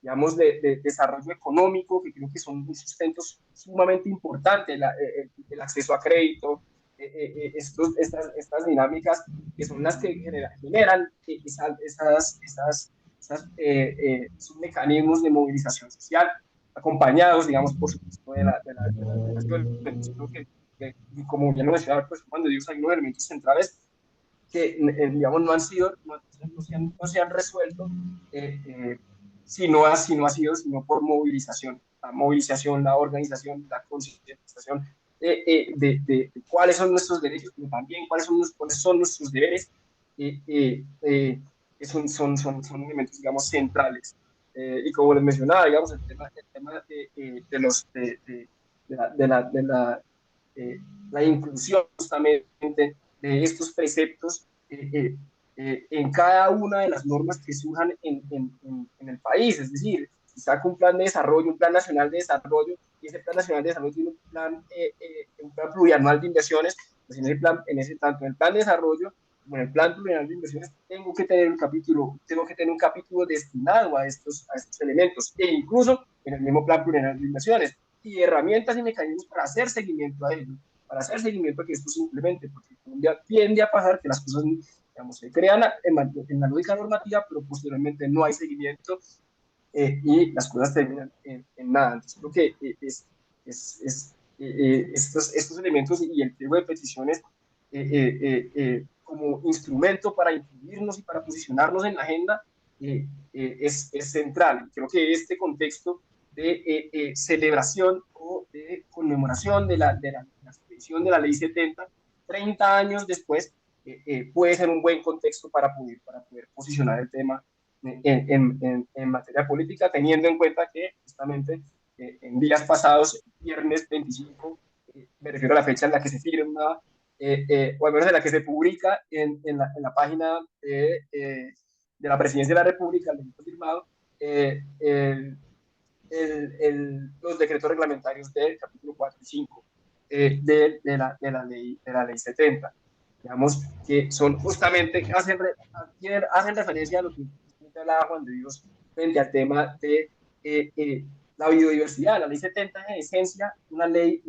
digamos, de desarrollo económico, que creo que son un sustento sumamente importante, el acceso a crédito, estas dinámicas que son las que generan esos mecanismos de movilización social, acompañados, digamos, por supuesto, de la educación. Entonces, creo que, como ya lo mencionaba, pues, cuando Dios hay unos elementos centrales que, digamos, no se han resuelto si no ha sido sino por movilización. La movilización, la organización, la concientización de cuáles son nuestros derechos, pero también cuáles son nuestros deberes, que son elementos, digamos, centrales. Y como les mencionaba, digamos, el tema de la inclusión justamente de estos preceptos en cada una de las normas que surjan en el país. Es decir, si saca un plan de desarrollo, un plan nacional de desarrollo, y ese plan nacional de desarrollo tiene un plan plurianual de inversiones, pues tanto en el plan de desarrollo como en el plan plurianual de inversiones tengo que tener un capítulo destinado a estos elementos, e incluso en el mismo plan plurianual de inversiones, y herramientas y mecanismos para hacer seguimiento a ello, a que esto se implemente, porque Colombia tiende a pasar que las cosas, digamos, se crean en la lógica normativa, pero posteriormente no hay seguimiento y las cosas terminan en nada. Entonces creo que estos elementos y el pliego de peticiones como instrumento para incluirnos y para posicionarnos en la agenda es central. Creo que este contexto de celebración o de conmemoración de la expedición de la Ley 70, 30 años después, puede ser un buen contexto para poder posicionar el tema en materia política, teniendo en cuenta que justamente en días pasados, viernes 25, me refiero a la fecha en la que se firma, o al menos en la que se publica en la página de la Presidencia de la República, el decreto firmado, los decretos reglamentarios del capítulo 4 y 5 de la ley 70. Digamos que son justamente, hacen referencia a lo que hablaba Juan de Dios frente al tema de la biodiversidad. La ley 70 es en esencia es una ley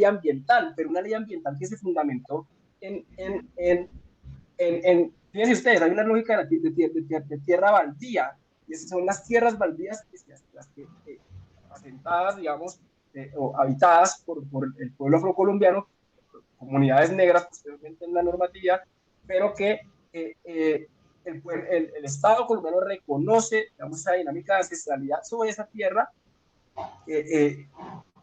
ambiental, pero una ley ambiental que se fundamentó fíjense ustedes, hay una lógica de tierra baldía, y esas son las tierras baldías las que asentadas, digamos, o habitadas por el pueblo afrocolombiano, comunidades negras posteriormente en la normativa, pero que el Estado colombiano reconoce, digamos, esa dinámica de ancestralidad sobre esa tierra,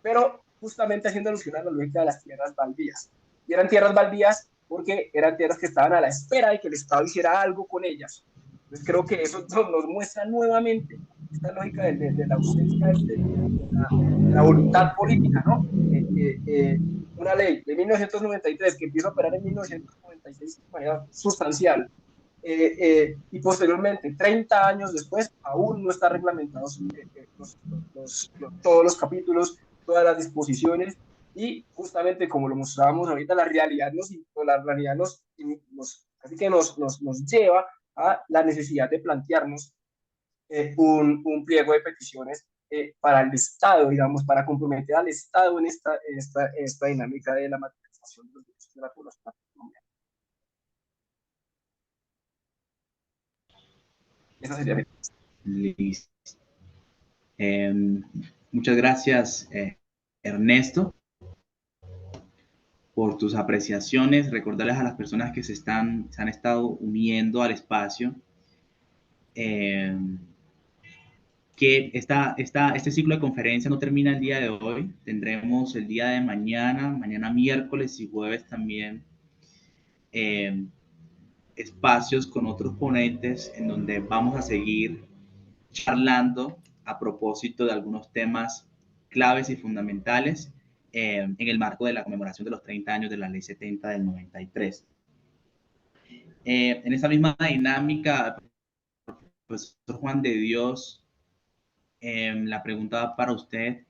pero justamente haciendo alusión a la lógica de las tierras baldías. Y eran tierras baldías porque eran tierras que estaban a la espera de que el Estado hiciera algo con ellas. Entonces creo que eso nos muestra nuevamente esta lógica de la ausencia de la voluntad política, ¿no? Una ley de 1993 que empieza a operar en 1996 de manera sustancial, y posteriormente, 30 años después, aún no está reglamentados todos los capítulos, todas las disposiciones, y justamente como lo mostrábamos ahorita, la realidad así que nos lleva a la necesidad de plantearnos un pliego de peticiones para el Estado, digamos, para comprometer al Estado en esta dinámica de la materialización de los derechos de la población colombiana. Esa sería mi... Listo. Muchas gracias, Ernesto, por tus apreciaciones. Recordarles a las personas que se han estado uniendo al espacio eh, que este ciclo de conferencia no termina el día de hoy. Tendremos el día de mañana miércoles y jueves también, eh, espacios con otros ponentes en donde vamos a seguir charlando a propósito de algunos temas claves y fundamentales en el marco de la conmemoración de los 30 años de la Ley 70 del 93. En esa misma dinámica, profesor Juan de Dios, la pregunta va para usted.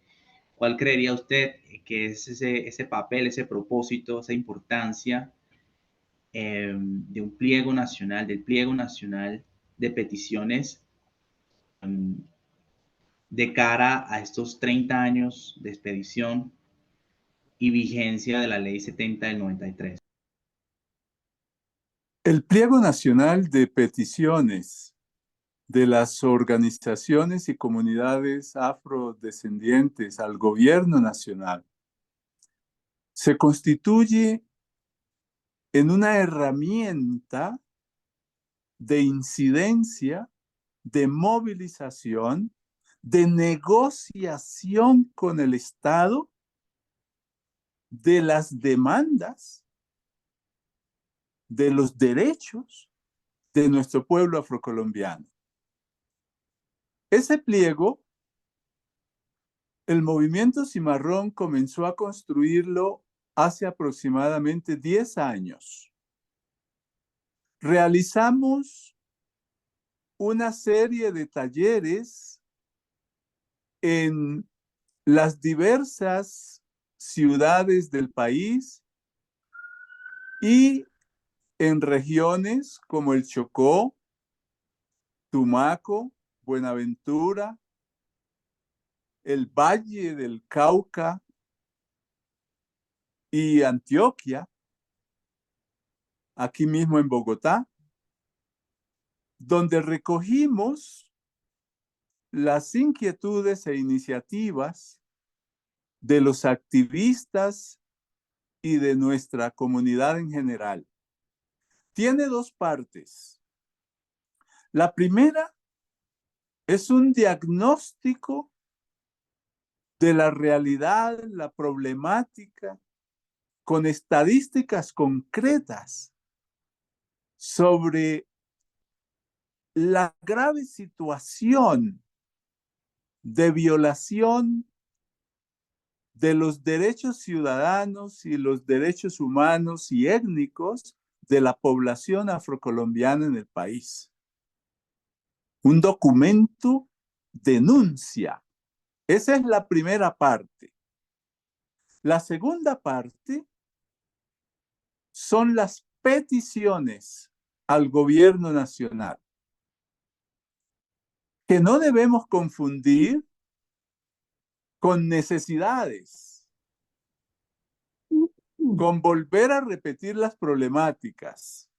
¿Cuál creería usted que es ese papel, ese propósito, esa importancia de un pliego nacional, del pliego nacional de peticiones de cara a estos 30 años de expedición y vigencia de la Ley 70 del 93? El Pliego Nacional de Peticiones de las organizaciones y comunidades afrodescendientes al gobierno nacional se constituye en una herramienta de incidencia, de movilización, de negociación con el Estado de las demandas, de los derechos de nuestro pueblo afrocolombiano. Ese pliego, el movimiento Cimarrón comenzó a construirlo hace aproximadamente 10 años. Realizamos una serie de talleres en las diversas ciudades del país y en regiones como el Chocó, Tumaco, Buenaventura, el Valle del Cauca y Antioquia, aquí mismo en Bogotá, donde recogimos las inquietudes e iniciativas de los activistas y de nuestra comunidad en general. Tiene dos partes. La primera es un diagnóstico de la realidad, la problemática, con estadísticas concretas sobre la grave situación de violación de los derechos ciudadanos y los derechos humanos y étnicos de la población afrocolombiana en el país. Un documento denuncia. Esa es la primera parte. La segunda parte son las peticiones al gobierno nacional, que no debemos confundir con necesidades, con volver a repetir las problemáticas.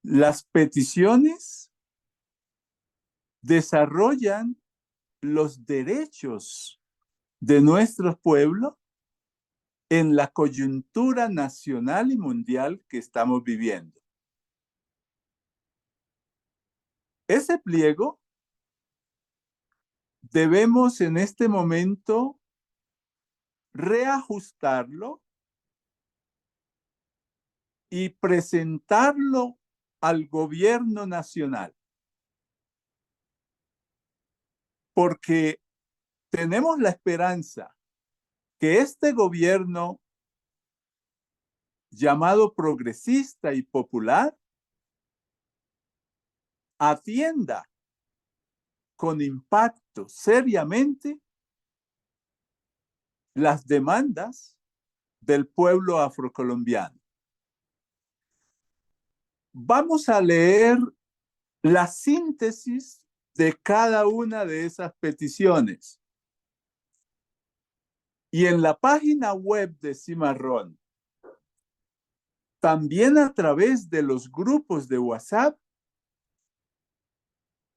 Las peticiones desarrollan los derechos de nuestro pueblo en la coyuntura nacional y mundial que estamos viviendo. Ese pliego debemos en este momento reajustarlo y presentarlo al gobierno nacional. Porque tenemos la esperanza que este gobierno llamado progresista y popular atienda con impacto seriamente las demandas del pueblo afrocolombiano. Vamos a leer la síntesis de cada una de esas peticiones. Y en la página web de Cimarrón, también a través de los grupos de WhatsApp,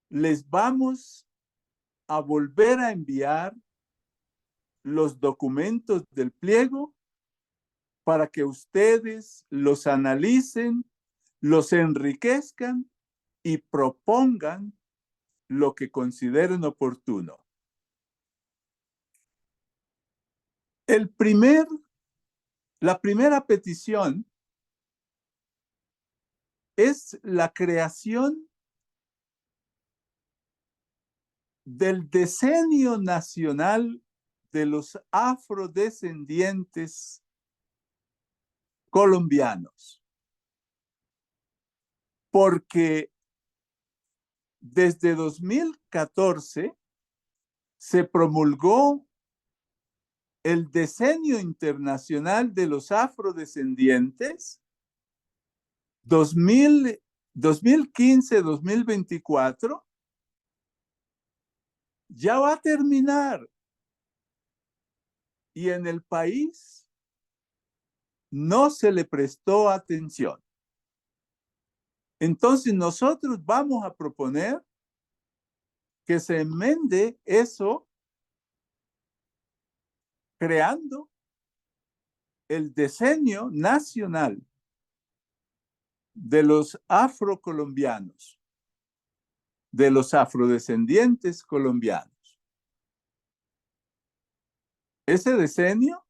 les vamos a volver a enviar los documentos del pliego para que ustedes los analicen, los enriquezcan y propongan lo que consideren oportuno. La primera petición es la creación del Decenio Nacional de los Afrodescendientes Colombianos. Porque desde 2014 se promulgó el Decenio Internacional de los Afrodescendientes 2015-2024. Ya va a terminar. Y en el país no se le prestó atención. Entonces nosotros vamos a proponer que se enmende eso creando el Decenio Nacional de los Afrocolombianos, de los afrodescendientes colombianos. Ese decenio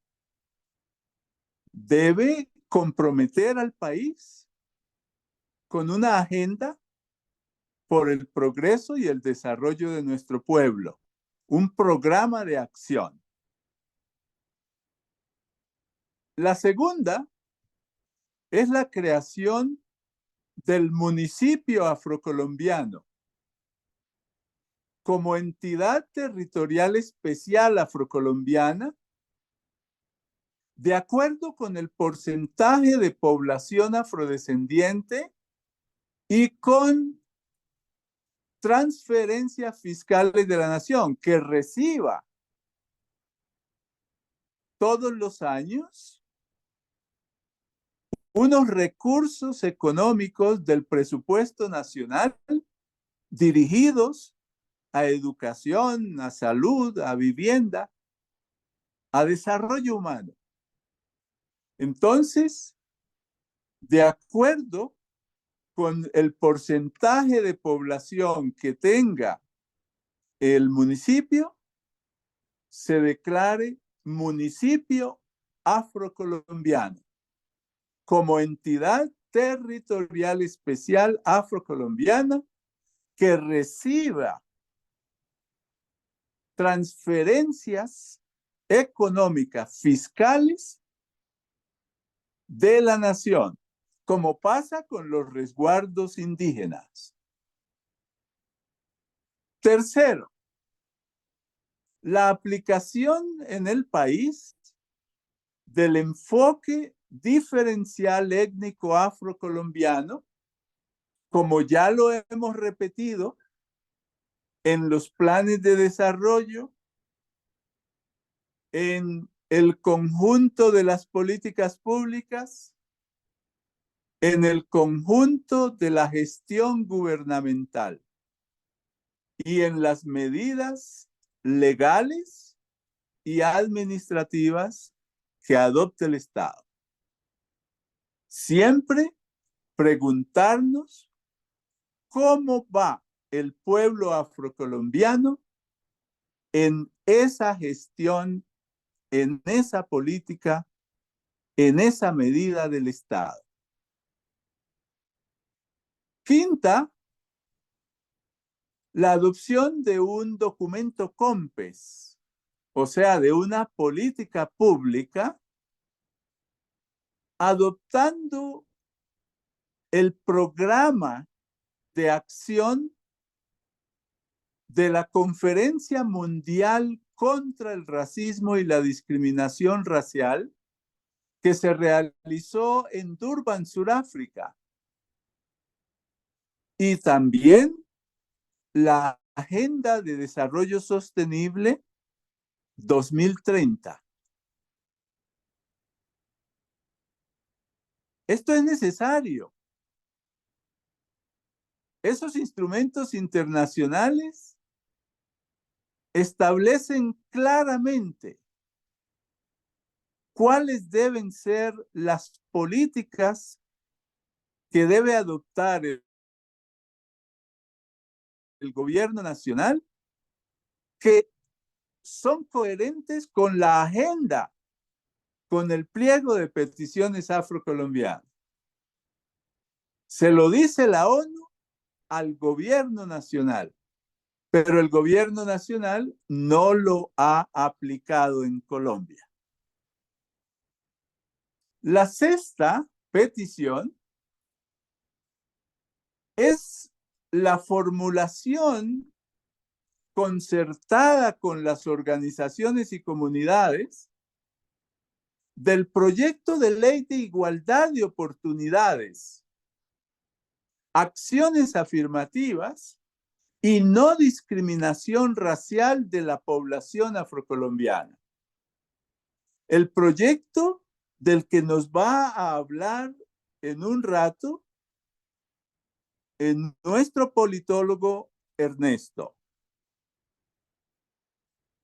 debe comprometer al país con una agenda por el progreso y el desarrollo de nuestro pueblo, un programa de acción. La segunda es la creación del municipio afrocolombiano como entidad territorial especial afrocolombiana de acuerdo con el porcentaje de población afrodescendiente y con transferencias fiscales de la nación, que reciba todos los años unos recursos económicos del presupuesto nacional dirigidos a educación, a salud, a vivienda, a desarrollo humano. Entonces, de acuerdo con el porcentaje de población que tenga el municipio, se declare municipio afrocolombiano como entidad territorial especial afrocolombiana que reciba transferencias económicas fiscales de la nación, como pasa con los resguardos indígenas. Tercero, la aplicación en el país del enfoque diferencial étnico afrocolombiano, como ya lo hemos repetido en los planes de desarrollo, en el conjunto de las políticas públicas, en el conjunto de la gestión gubernamental y en las medidas legales y administrativas que adopte el Estado. Siempre preguntarnos cómo va el pueblo afrocolombiano en esa gestión, en esa política, en esa medida del Estado. Quinta, la adopción de un documento COMPES, o sea, de una política pública, adoptando el programa de acción de la Conferencia Mundial contra el Racismo y la Discriminación Racial, que se realizó en Durban, Sudáfrica. Y también la Agenda de Desarrollo Sostenible 2030. Esto es necesario. Esos instrumentos internacionales establecen claramente cuáles deben ser las políticas que debe adoptar el gobierno nacional, que son coherentes con la agenda, con el pliego de peticiones afrocolombianas. Se lo dice la ONU al gobierno nacional, pero el gobierno nacional no lo ha aplicado en Colombia. La sexta petición es la formulación concertada con las organizaciones y comunidades del proyecto de ley de igualdad de oportunidades, acciones afirmativas y no discriminación racial de la población afrocolombiana. El proyecto del que nos va a hablar en un rato nuestro politólogo Ernesto.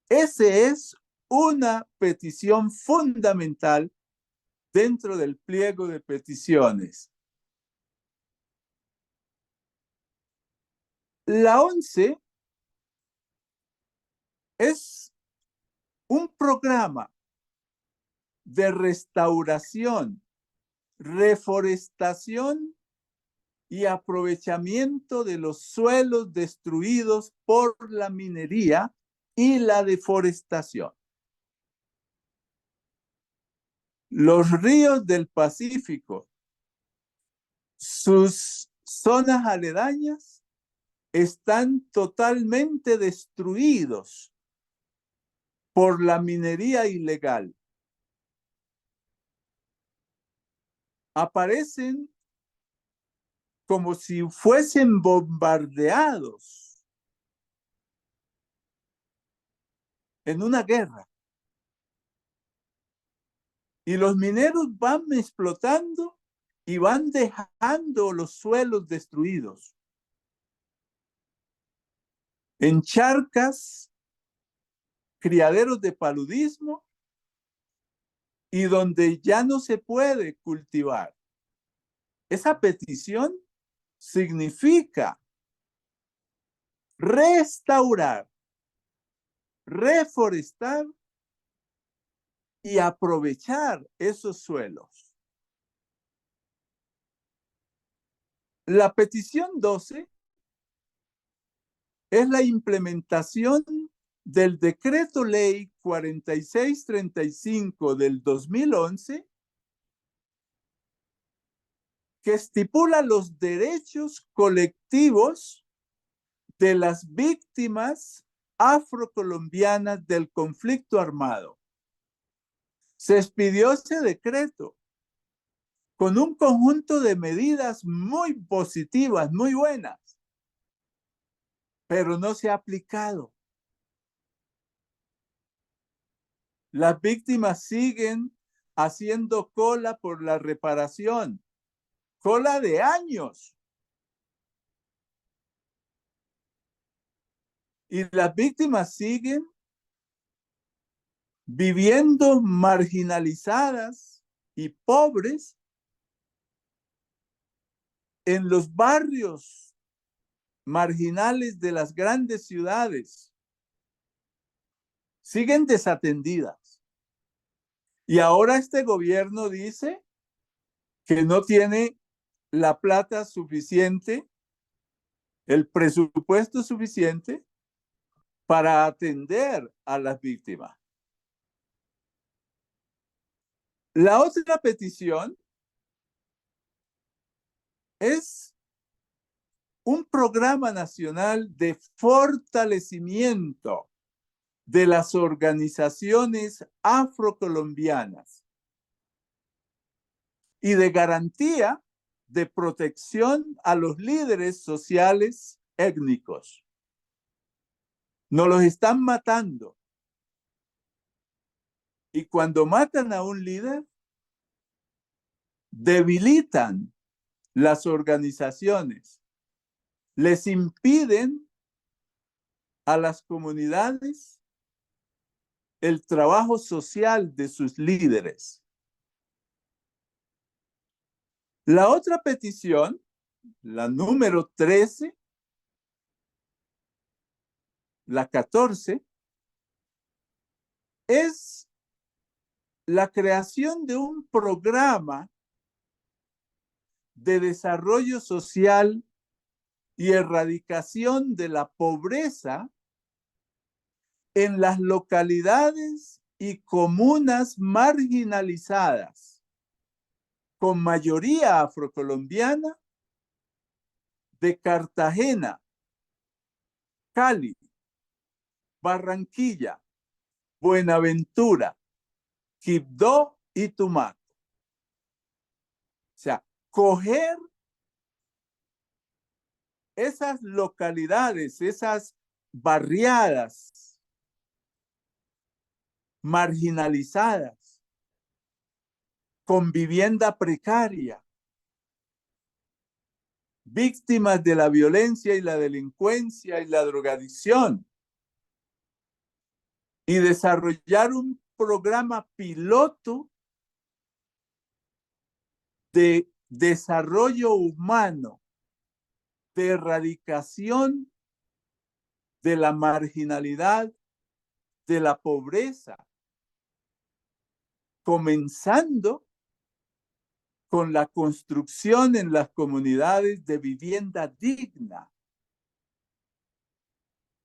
Esa es una petición fundamental dentro del pliego de peticiones. La 11 es un programa de restauración, reforestación y aprovechamiento de los suelos destruidos por la minería y la deforestación. Los ríos del Pacífico, sus zonas aledañas, están totalmente destruidos por la minería ilegal. Aparecen como si fuesen bombardeados en una guerra. Y los mineros van explotando y van dejando los suelos destruidos. en charcas, criaderos de paludismo y donde ya no se puede cultivar. Esa petición significa restaurar, reforestar y aprovechar esos suelos. La petición 12 es la implementación del Decreto Ley 4635 del 2011, que estipula los derechos colectivos de las víctimas afrocolombianas del conflicto armado. Se expidió ese decreto con un conjunto de medidas muy positivas, muy buenas, pero no se ha aplicado. Las víctimas siguen haciendo cola por la reparación, cola de años. Y las víctimas siguen viviendo marginalizadas y pobres en los barrios marginales de las grandes ciudades. Siguen desatendidas. Y ahora este gobierno dice que no tiene la plata suficiente, el presupuesto suficiente para atender a las víctimas. La otra petición es un programa nacional de fortalecimiento de las organizaciones afrocolombianas y de garantía de protección a los líderes sociales étnicos. Nos los están matando. Y cuando matan a un líder, debilitan las organizaciones, les impiden a las comunidades el trabajo social de sus líderes. La otra petición, la número 13, la 14, es la creación de un programa de desarrollo social y erradicación de la pobreza en las localidades y comunas marginalizadas con mayoría afrocolombiana de Cartagena, Cali, Barranquilla, Buenaventura, Quibdó y Tumaco. O sea, coger esas localidades, esas barriadas marginalizadas, con vivienda precaria, víctimas de la violencia y la delincuencia y la drogadicción, y desarrollar un programa piloto de desarrollo humano, de erradicación de la marginalidad, de la pobreza, comenzando con la construcción en las comunidades de vivienda digna.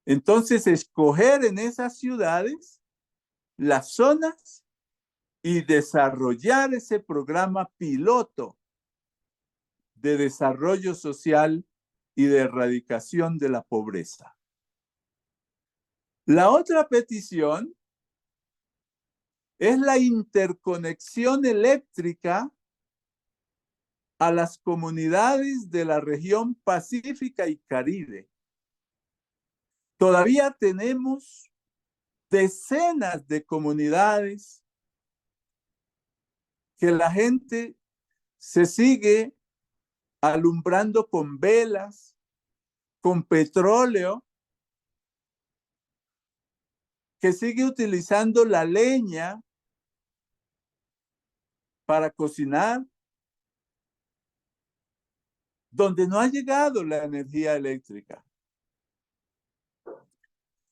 Entonces, escoger en esas ciudades las zonas y desarrollar ese programa piloto de desarrollo social y de erradicación de la pobreza. La otra petición es la interconexión eléctrica a las comunidades de la región Pacífica y Caribe. Todavía tenemos decenas de comunidades que la gente se sigue alumbrando con velas, con petróleo, que sigue utilizando la leña para cocinar, donde no ha llegado la energía eléctrica.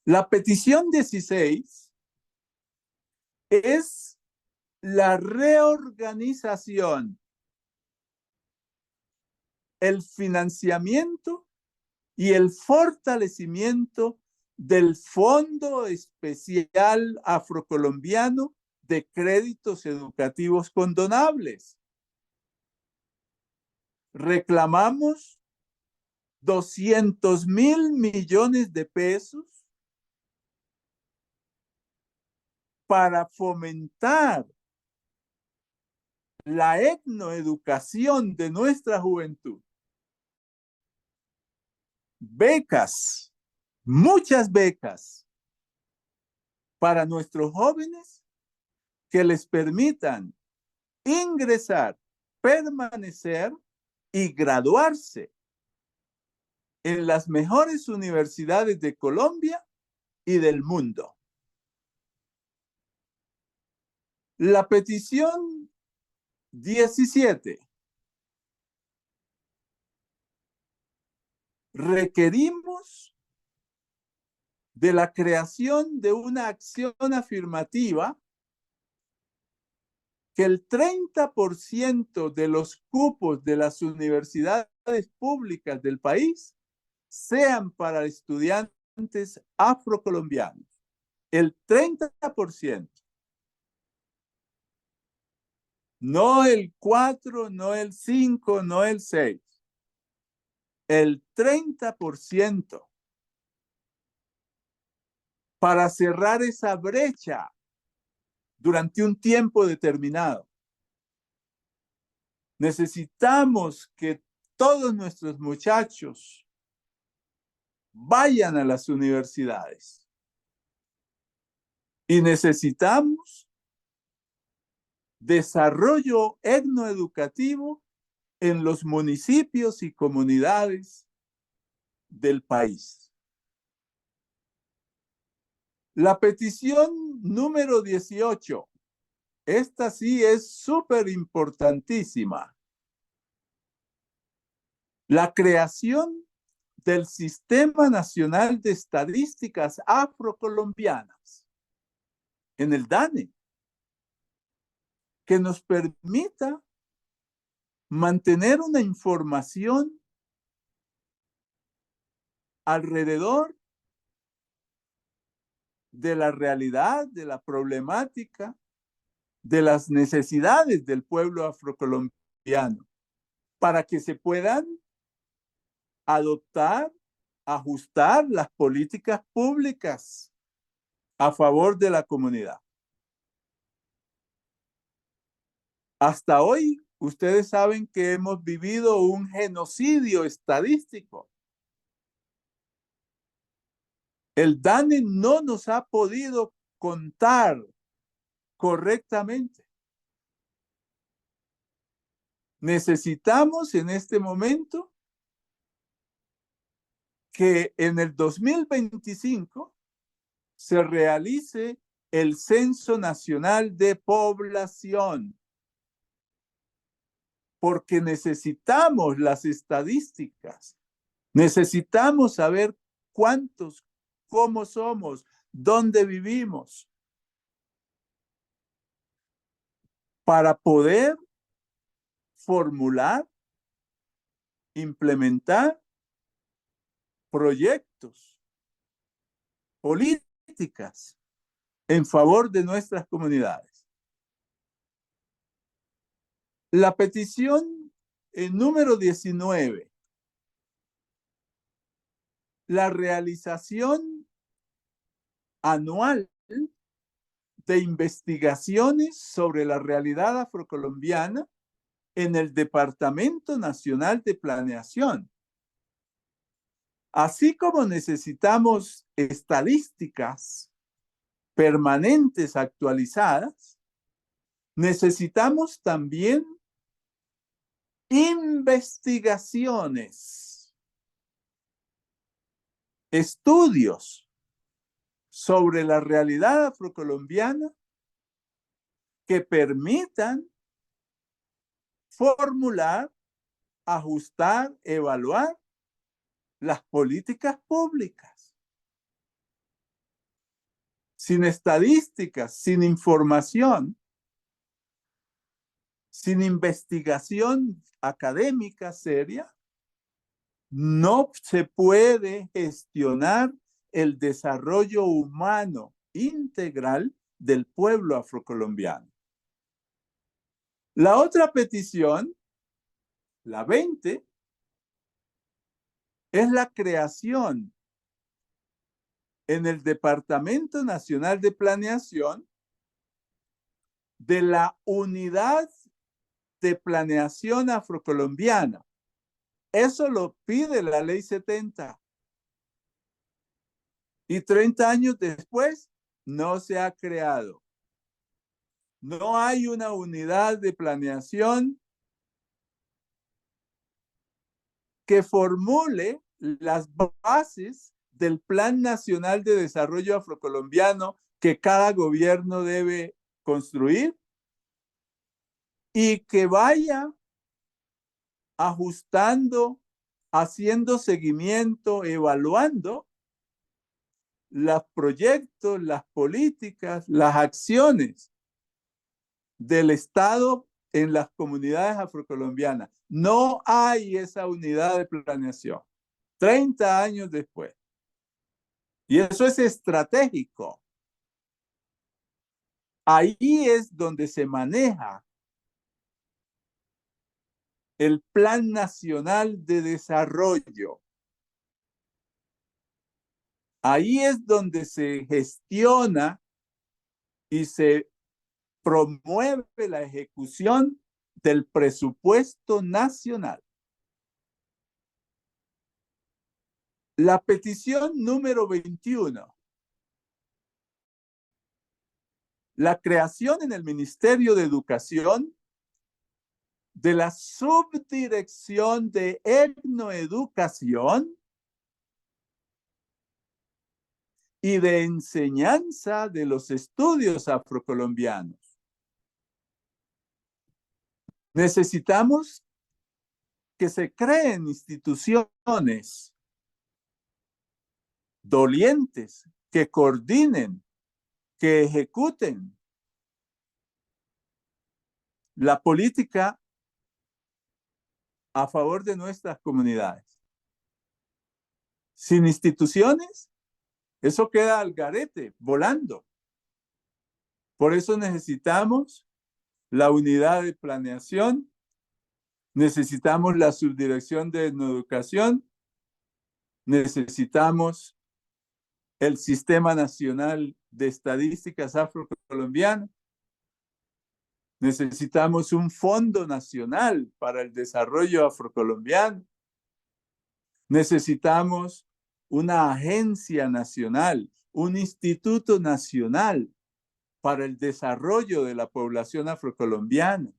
La petición 16 es la reorganización, el financiamiento y el fortalecimiento del Fondo Especial Afrocolombiano de Créditos Educativos Condonables. Reclamamos 200.000 millones de pesos para fomentar la etnoeducación de nuestra juventud. Becas, muchas becas para nuestros jóvenes que les permitan ingresar, permanecer y graduarse en las mejores universidades de Colombia y del mundo. La petición 17. Requerimos de la creación de una acción afirmativa que el 30% de los cupos de las universidades públicas del país sean para estudiantes afrocolombianos. El 30%. No el 4, no el 5, no el 6. El 30% para cerrar esa brecha durante un tiempo determinado. Necesitamos que todos nuestros muchachos vayan a las universidades. Y necesitamos desarrollo etnoeducativo en los municipios y comunidades del país. La petición número 18. Esta sí es súper importantísima. La creación del Sistema Nacional de Estadísticas Afrocolombianas, en el DANE, que nos permita mantener una información alrededor de la realidad, de la problemática, de las necesidades del pueblo afrocolombiano, para que se puedan adoptar, ajustar las políticas públicas a favor de la comunidad. Hasta hoy, ustedes saben que hemos vivido un genocidio estadístico. El DANE no nos ha podido contar correctamente. Necesitamos en este momento que en el 2025 se realice el Censo Nacional de Población, porque necesitamos las estadísticas, necesitamos saber cuántos, cómo somos, dónde vivimos, para poder formular, implementar proyectos, políticas en favor de nuestras comunidades. La petición número 19. La realización anual de investigaciones sobre la realidad afrocolombiana en el Departamento Nacional de Planeación. Así como necesitamos estadísticas permanentes actualizadas, necesitamos también investigaciones, estudios sobre la realidad afrocolombiana que permitan formular, ajustar, evaluar las políticas públicas. Sin estadísticas, sin información, sin investigación académica seria, no se puede gestionar el desarrollo humano integral del pueblo afrocolombiano. La otra petición, la 20, es la creación en el Departamento Nacional de Planeación de la Unidad de Planeación Afrocolombiana. Eso lo pide la Ley 70. Y 30 años después no se ha creado. No hay una unidad de planeación que formule las bases del Plan Nacional de Desarrollo Afrocolombiano que cada gobierno debe construir y que vaya ajustando, haciendo seguimiento, evaluando los proyectos, las políticas, las acciones del Estado en las comunidades afrocolombianas. No hay esa unidad de planeación. 30 años después. Y eso es estratégico. Ahí es donde se maneja el Plan Nacional de Desarrollo. Ahí es donde se gestiona y se promueve la ejecución del presupuesto nacional. La petición número 21. La creación en el Ministerio de Educación de la Subdirección de Etnoeducación y de Enseñanza de los Estudios Afrocolombianos. Necesitamos que se creen instituciones dolientes que coordinen, que ejecuten la política a favor de nuestras comunidades. Sin instituciones, eso queda al garete, volando. Por eso necesitamos la unidad de planeación, necesitamos la subdirección de educación, necesitamos el Sistema Nacional de Estadísticas Afrocolombiano, necesitamos un Fondo Nacional para el Desarrollo Afrocolombiano, necesitamos una agencia nacional, un instituto nacional para el desarrollo de la población afrocolombiana.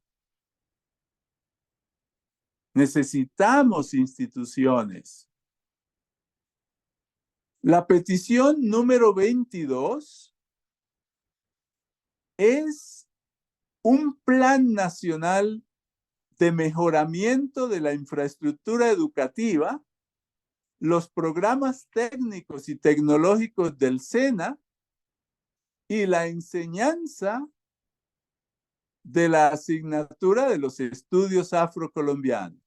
Necesitamos instituciones. La petición número 22 es un plan nacional de mejoramiento de la infraestructura educativa, los programas técnicos y tecnológicos del SENA y la enseñanza de la asignatura de los estudios afrocolombianos.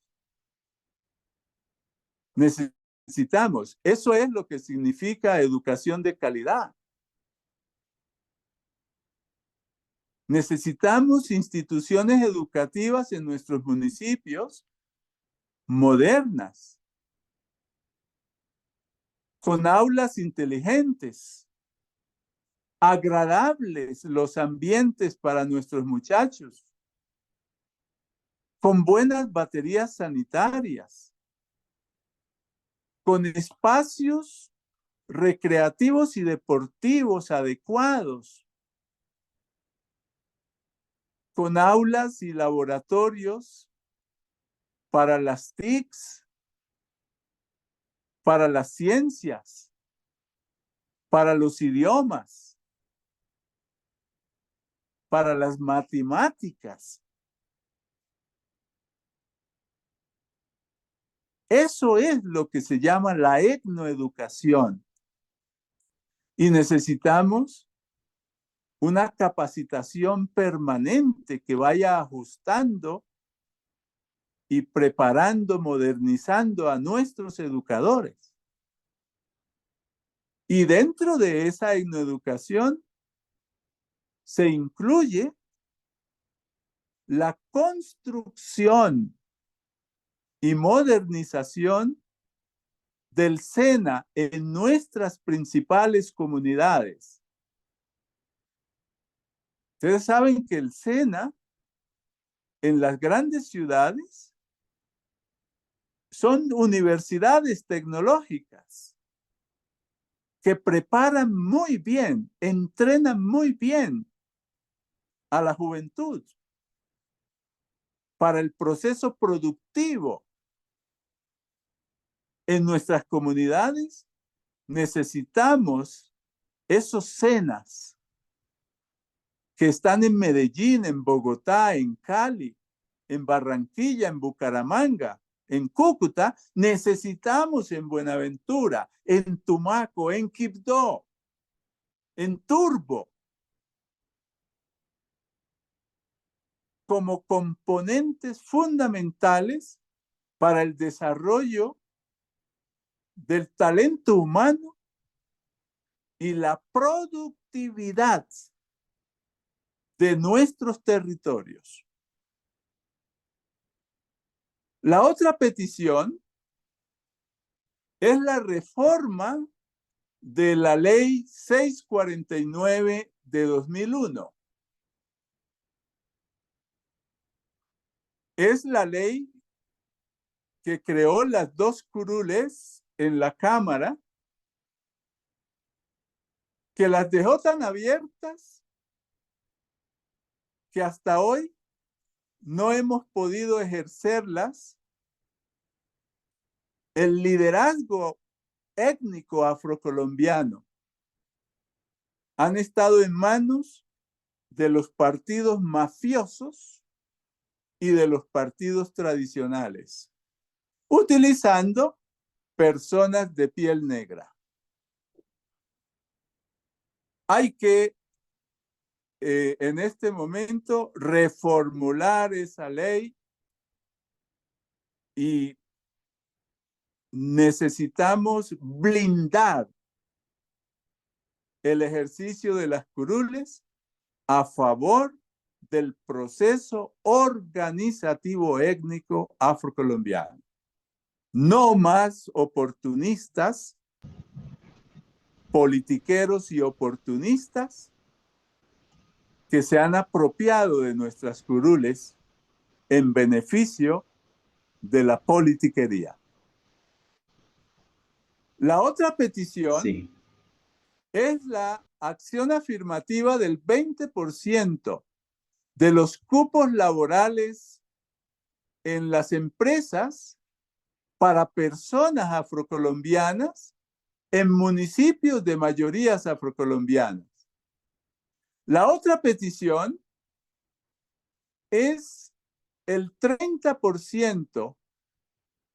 Necesitamos, eso es lo que significa educación de calidad. Necesitamos instituciones educativas en nuestros municipios modernas, con aulas inteligentes, agradables los ambientes para nuestros muchachos, con buenas baterías sanitarias, con espacios recreativos y deportivos adecuados, con aulas y laboratorios para las TICs, para las ciencias, para los idiomas, para las matemáticas. Eso es lo que se llama la etnoeducación. Y necesitamos una capacitación permanente que vaya ajustando y preparando, modernizando a nuestros educadores. Y dentro de esa etnoeducación se incluye la construcción y modernización del SENA en nuestras principales comunidades. Ustedes saben que el SENA en las grandes ciudades son universidades tecnológicas que preparan muy bien, entrenan muy bien a la juventud para el proceso productivo. En nuestras comunidades necesitamos esos SENAs que están en Medellín, en Bogotá, en Cali, en Barranquilla, en Bucaramanga, en Cúcuta. Necesitamos en Buenaventura, en Tumaco, en Quibdó, en Turbo, como componentes fundamentales para el desarrollo del talento humano y la productividad de nuestros territorios. La otra petición es la reforma de la ley 649 de 2001. Es la ley que creó las dos curules en la Cámara, que las dejó tan abiertas que hasta hoy no hemos podido ejercerlas. El liderazgo étnico afrocolombiano han estado en manos de los partidos mafiosos y de los partidos tradicionales, utilizando personas de piel negra. Hay que en este momento reformular esa ley y necesitamos blindar el ejercicio de las curules a favor del proceso organizativo étnico afrocolombiano. No más oportunistas, politiqueros y oportunistas que se han apropiado de nuestras curules en beneficio de la politiquería. La otra petición es la acción afirmativa del 20% de los cupos laborales en las empresas para personas afrocolombianas en municipios de mayorías afrocolombianas. La otra petición es el 30%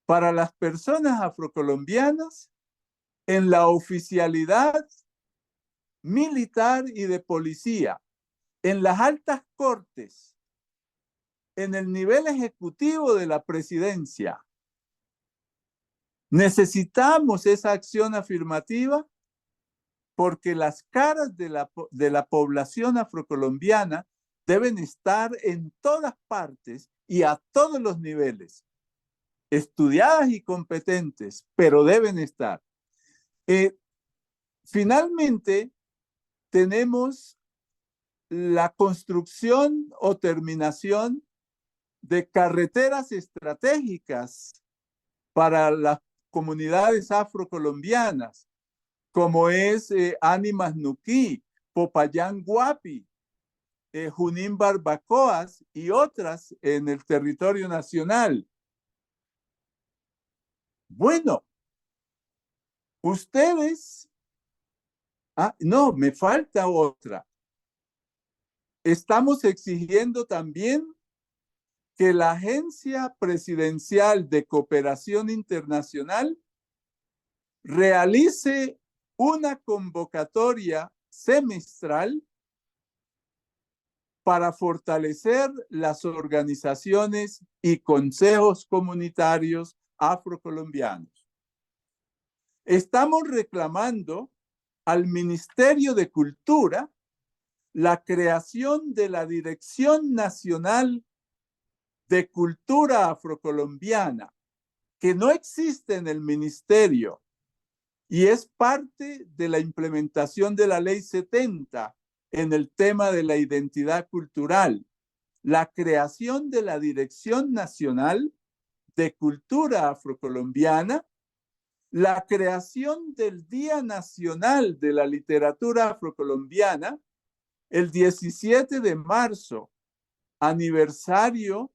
para las personas afrocolombianas en la oficialidad militar y de policía, en las altas cortes, en el nivel ejecutivo de la presidencia. Necesitamos esa acción afirmativa porque las caras de la población afrocolombiana deben estar en todas partes y a todos los niveles, estudiadas y competentes, pero deben estar. Finalmente, tenemos la construcción o terminación de carreteras estratégicas para las comunidades afrocolombianas, como es Ánimas Nuquí, Popayán Guapi, Junín Barbacoas y otras en el territorio nacional. Bueno, ustedes No, me falta otra. Estamos exigiendo también que la Agencia Presidencial de Cooperación Internacional realice una convocatoria semestral para fortalecer las organizaciones y consejos comunitarios afrocolombianos. Estamos reclamando al Ministerio de Cultura la creación de la Dirección Nacional de Cultura Afrocolombiana, que no existe en el ministerio y es parte de la implementación de la Ley 70 en el tema de la identidad cultural. La creación de la Dirección Nacional de Cultura Afrocolombiana, la creación del Día Nacional de la Literatura Afrocolombiana, el 17 de marzo, aniversario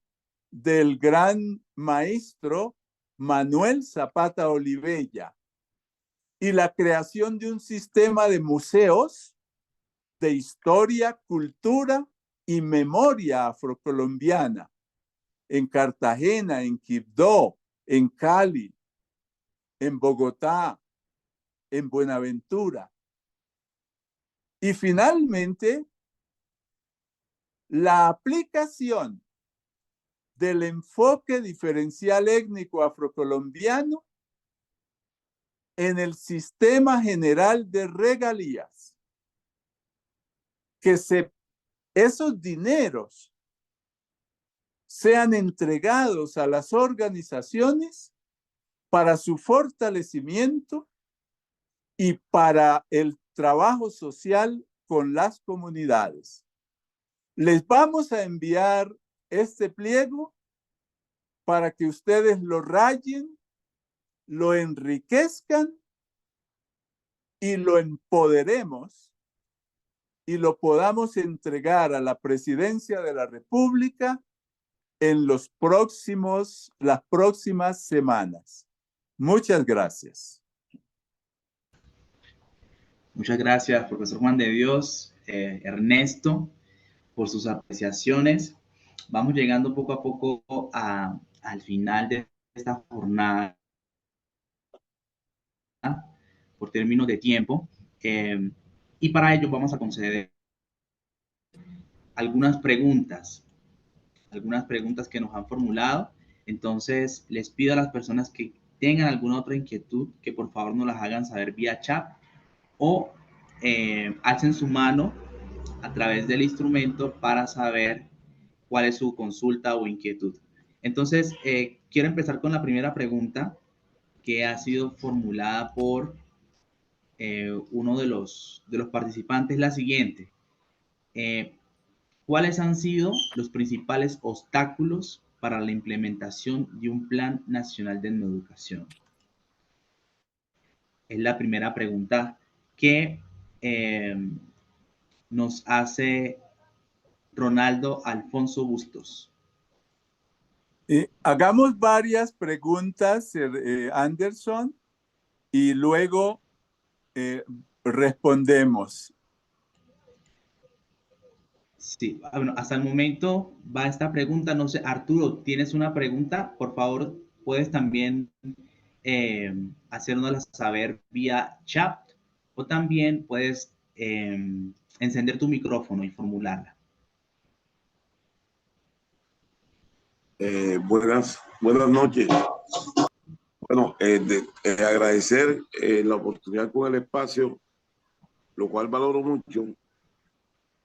del gran maestro Manuel Zapata Olivella, y la creación de un sistema de museos de historia, cultura y memoria afrocolombiana en Cartagena, en Quibdó, en Cali, en Bogotá, en Buenaventura. Y finalmente, la aplicación del enfoque diferencial étnico afrocolombiano en el sistema general de regalías. Que esos dineros sean entregados a las organizaciones para su fortalecimiento y para el trabajo social con las comunidades. Les vamos a enviar este pliego para que ustedes lo rayen, lo enriquezcan y lo empoderemos y lo podamos entregar a la Presidencia de la República en las próximas semanas. Muchas gracias. Muchas gracias, profesor Juan de Dios, Ernesto, por sus apreciaciones. Vamos llegando poco a poco al final de esta jornada por términos de tiempo. Y para ello vamos a conceder algunas preguntas que nos han formulado. Entonces, les pido a las personas que tengan alguna otra inquietud que por favor nos las hagan saber vía chat o alcen su mano a través del instrumento para saber cuál es su consulta o inquietud. Entonces, quiero empezar con la primera pregunta que ha sido formulada por uno de los participantes, la siguiente. ¿Cuáles han sido los principales obstáculos para la implementación de un Plan Nacional de Educación? Es la primera pregunta que nos hace Ronaldo Alfonso Bustos. Hagamos varias preguntas, Anderson, y luego respondemos. Sí, bueno, hasta el momento va esta pregunta. No sé, Arturo, ¿tienes una pregunta? Por favor, puedes también hacérnosla saber vía chat o también puedes encender tu micrófono y formularla. Buenas noches. Bueno, agradecer la oportunidad con el espacio, lo cual valoro mucho.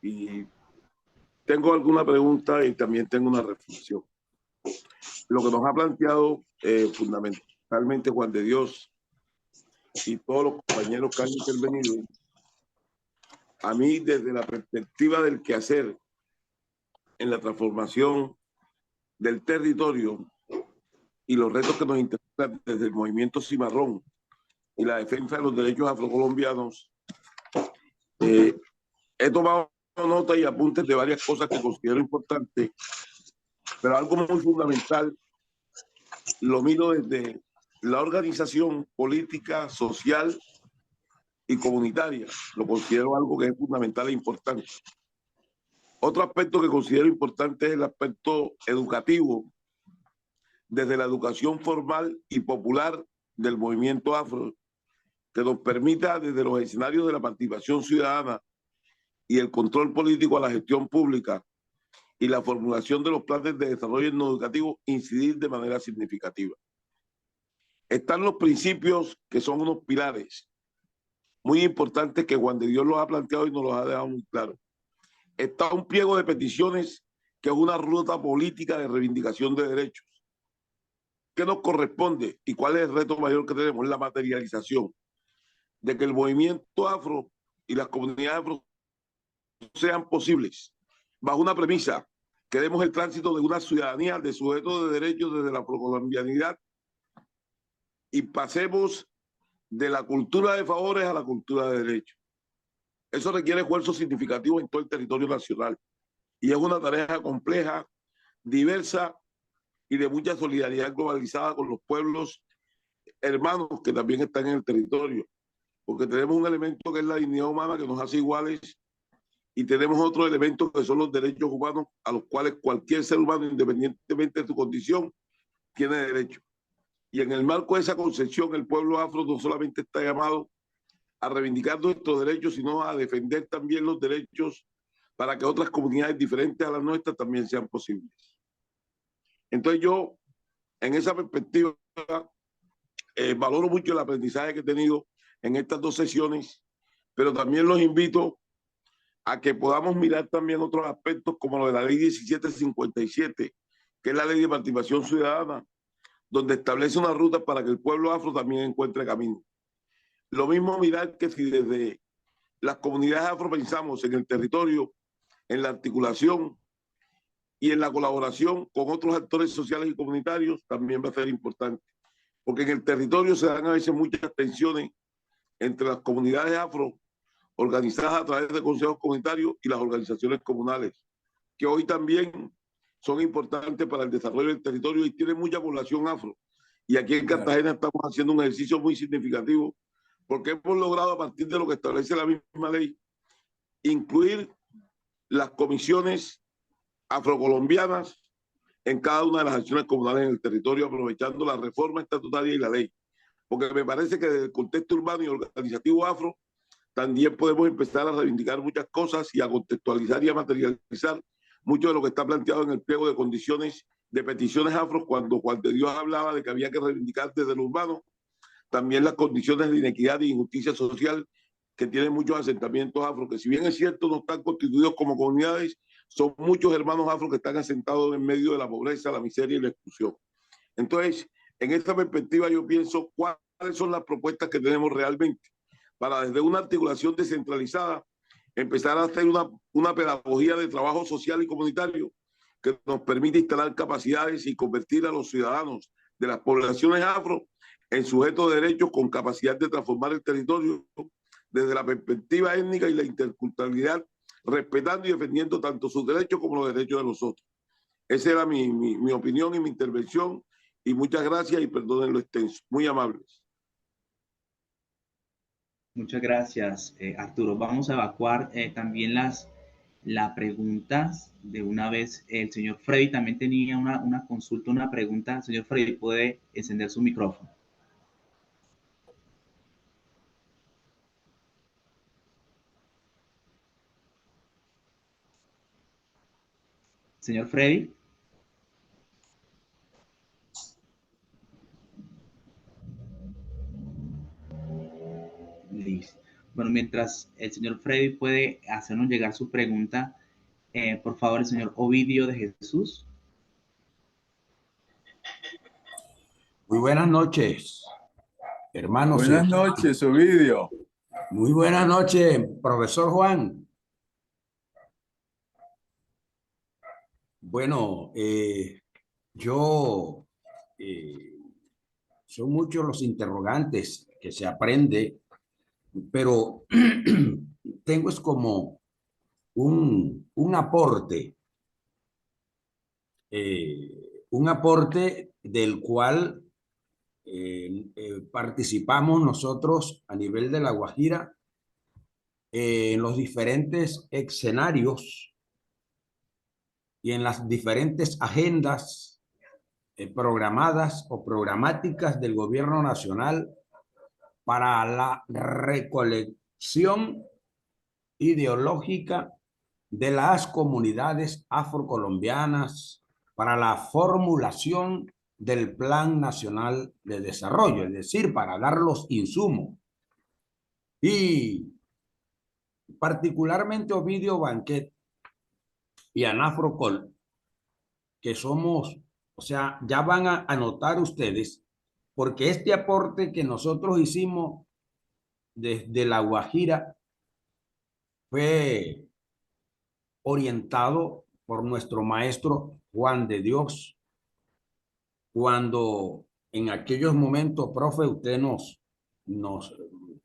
Y tengo alguna pregunta y también tengo una reflexión. Lo que nos ha planteado fundamentalmente Juan de Dios y todos los compañeros que han intervenido, a mí desde la perspectiva del quehacer en la transformación del territorio y los retos que nos interesan desde el movimiento Cimarrón y la defensa de los derechos afrocolombianos, he tomado nota y apuntes de varias cosas que considero importantes, pero algo muy fundamental lo miro desde la organización política, social y comunitaria. Lo considero algo que es fundamental e importante. Otro aspecto que considero importante es el aspecto educativo, desde la educación formal y popular del movimiento afro, que nos permita desde los escenarios de la participación ciudadana y el control político a la gestión pública y la formulación de los planes de desarrollo educativo incidir de manera significativa. Están los principios que son unos pilares muy importantes que Juan de Dios los ha planteado y nos los ha dejado muy claro. Está un pliego de peticiones que es una ruta política de reivindicación de derechos. ¿Qué nos corresponde y cuál es el reto mayor que tenemos? La materialización de que el movimiento afro y las comunidades afro sean posibles bajo una premisa: queremos el tránsito de una ciudadanía de sujetos de derechos desde la afrocolombianidad y pasemos de la cultura de favores a la cultura de derechos. Eso requiere esfuerzos significativos en todo el territorio nacional y es una tarea compleja, diversa y de mucha solidaridad globalizada con los pueblos hermanos que también están en el territorio, porque tenemos un elemento que es la dignidad humana que nos hace iguales y tenemos otro elemento que son los derechos humanos a los cuales cualquier ser humano, independientemente de su condición, tiene derecho. Y en el marco de esa concepción, el pueblo afro no solamente está llamado a reivindicar nuestros derechos, sino a defender también los derechos para que otras comunidades diferentes a las nuestras también sean posibles. Entonces yo, en esa perspectiva, valoro mucho el aprendizaje que he tenido en estas dos sesiones, pero también los invito a que podamos mirar también otros aspectos como lo de la ley 1757, que es la ley de participación ciudadana, donde establece una ruta para que el pueblo afro también encuentre camino. Lo mismo mirar que si desde las comunidades afro pensamos en el territorio, en la articulación y en la colaboración con otros actores sociales y comunitarios, también va a ser importante. Porque en el territorio se dan a veces muchas tensiones entre las comunidades afro organizadas a través de consejos comunitarios y las organizaciones comunales, que hoy también son importantes para el desarrollo del territorio y tienen mucha población afro. Y aquí en Cartagena estamos haciendo un ejercicio muy significativo porque hemos logrado, a partir de lo que establece la misma ley, incluir las comisiones afrocolombianas en cada una de las acciones comunales en el territorio, aprovechando la reforma estatutaria y la ley. Porque me parece que desde el contexto urbano y organizativo afro también podemos empezar a reivindicar muchas cosas y a contextualizar y a materializar mucho de lo que está planteado en el pliego de condiciones de peticiones afro, cuando Juan de Dios hablaba de que había que reivindicar desde lo urbano también las condiciones de inequidad e injusticia social que tienen muchos asentamientos afro, que si bien es cierto no están constituidos como comunidades, son muchos hermanos afro que están asentados en medio de la pobreza, la miseria y la exclusión. Entonces, en esta perspectiva yo pienso cuáles son las propuestas que tenemos realmente para desde una articulación descentralizada empezar a hacer una pedagogía de trabajo social y comunitario que nos permite instalar capacidades y convertir a los ciudadanos de las poblaciones afro en sujetos de derechos con capacidad de transformar el territorio desde la perspectiva étnica y la interculturalidad, respetando y defendiendo tanto sus derechos como los derechos de los otros. Esa era mi opinión y mi intervención, y muchas gracias y perdonen lo extenso. Muy amables. Muchas gracias, Arturo. Vamos a evacuar también las preguntas de una vez. El señor Freddy también tenía una consulta, una pregunta. Señor Freddy, puede encender su micrófono. Señor Freddy. Listo. Bueno, mientras el señor Freddy puede hacernos llegar su pregunta, por favor, el señor Ovidio de Jesús. Muy buenas noches, hermanos. Buenas noches, Ovidio. Muy buenas noches, profesor Juan. Bueno, son muchos los interrogantes que se aprende, pero tengo es como un aporte del cual participamos nosotros a nivel de La Guajira en los diferentes escenarios y en las diferentes agendas programadas o programáticas del gobierno nacional para la recolección ideológica de las comunidades afrocolombianas, para la formulación del Plan Nacional de Desarrollo, es decir, para dar los insumos. Y particularmente Ovidio Banquet y Anafrocol, que somos, o sea, ya van a notar ustedes, porque este aporte que nosotros hicimos desde La Guajira fue orientado por nuestro maestro Juan de Dios, cuando en aquellos momentos, profe, usted nos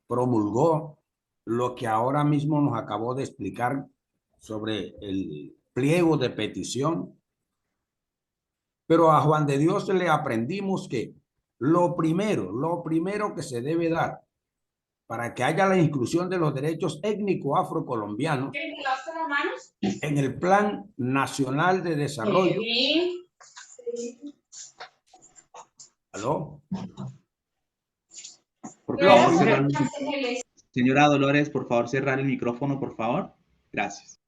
promulgó lo que ahora mismo nos acabó de explicar sobre el pliego de petición. Pero a Juan de Dios le aprendimos que lo primero que se debe dar para que haya la inclusión de los derechos étnicos afrocolombianos en el Plan Nacional de Desarrollo. ¿Aló? Por favor, señora Dolores, por favor, cerrar el micrófono, por favor. Gracias.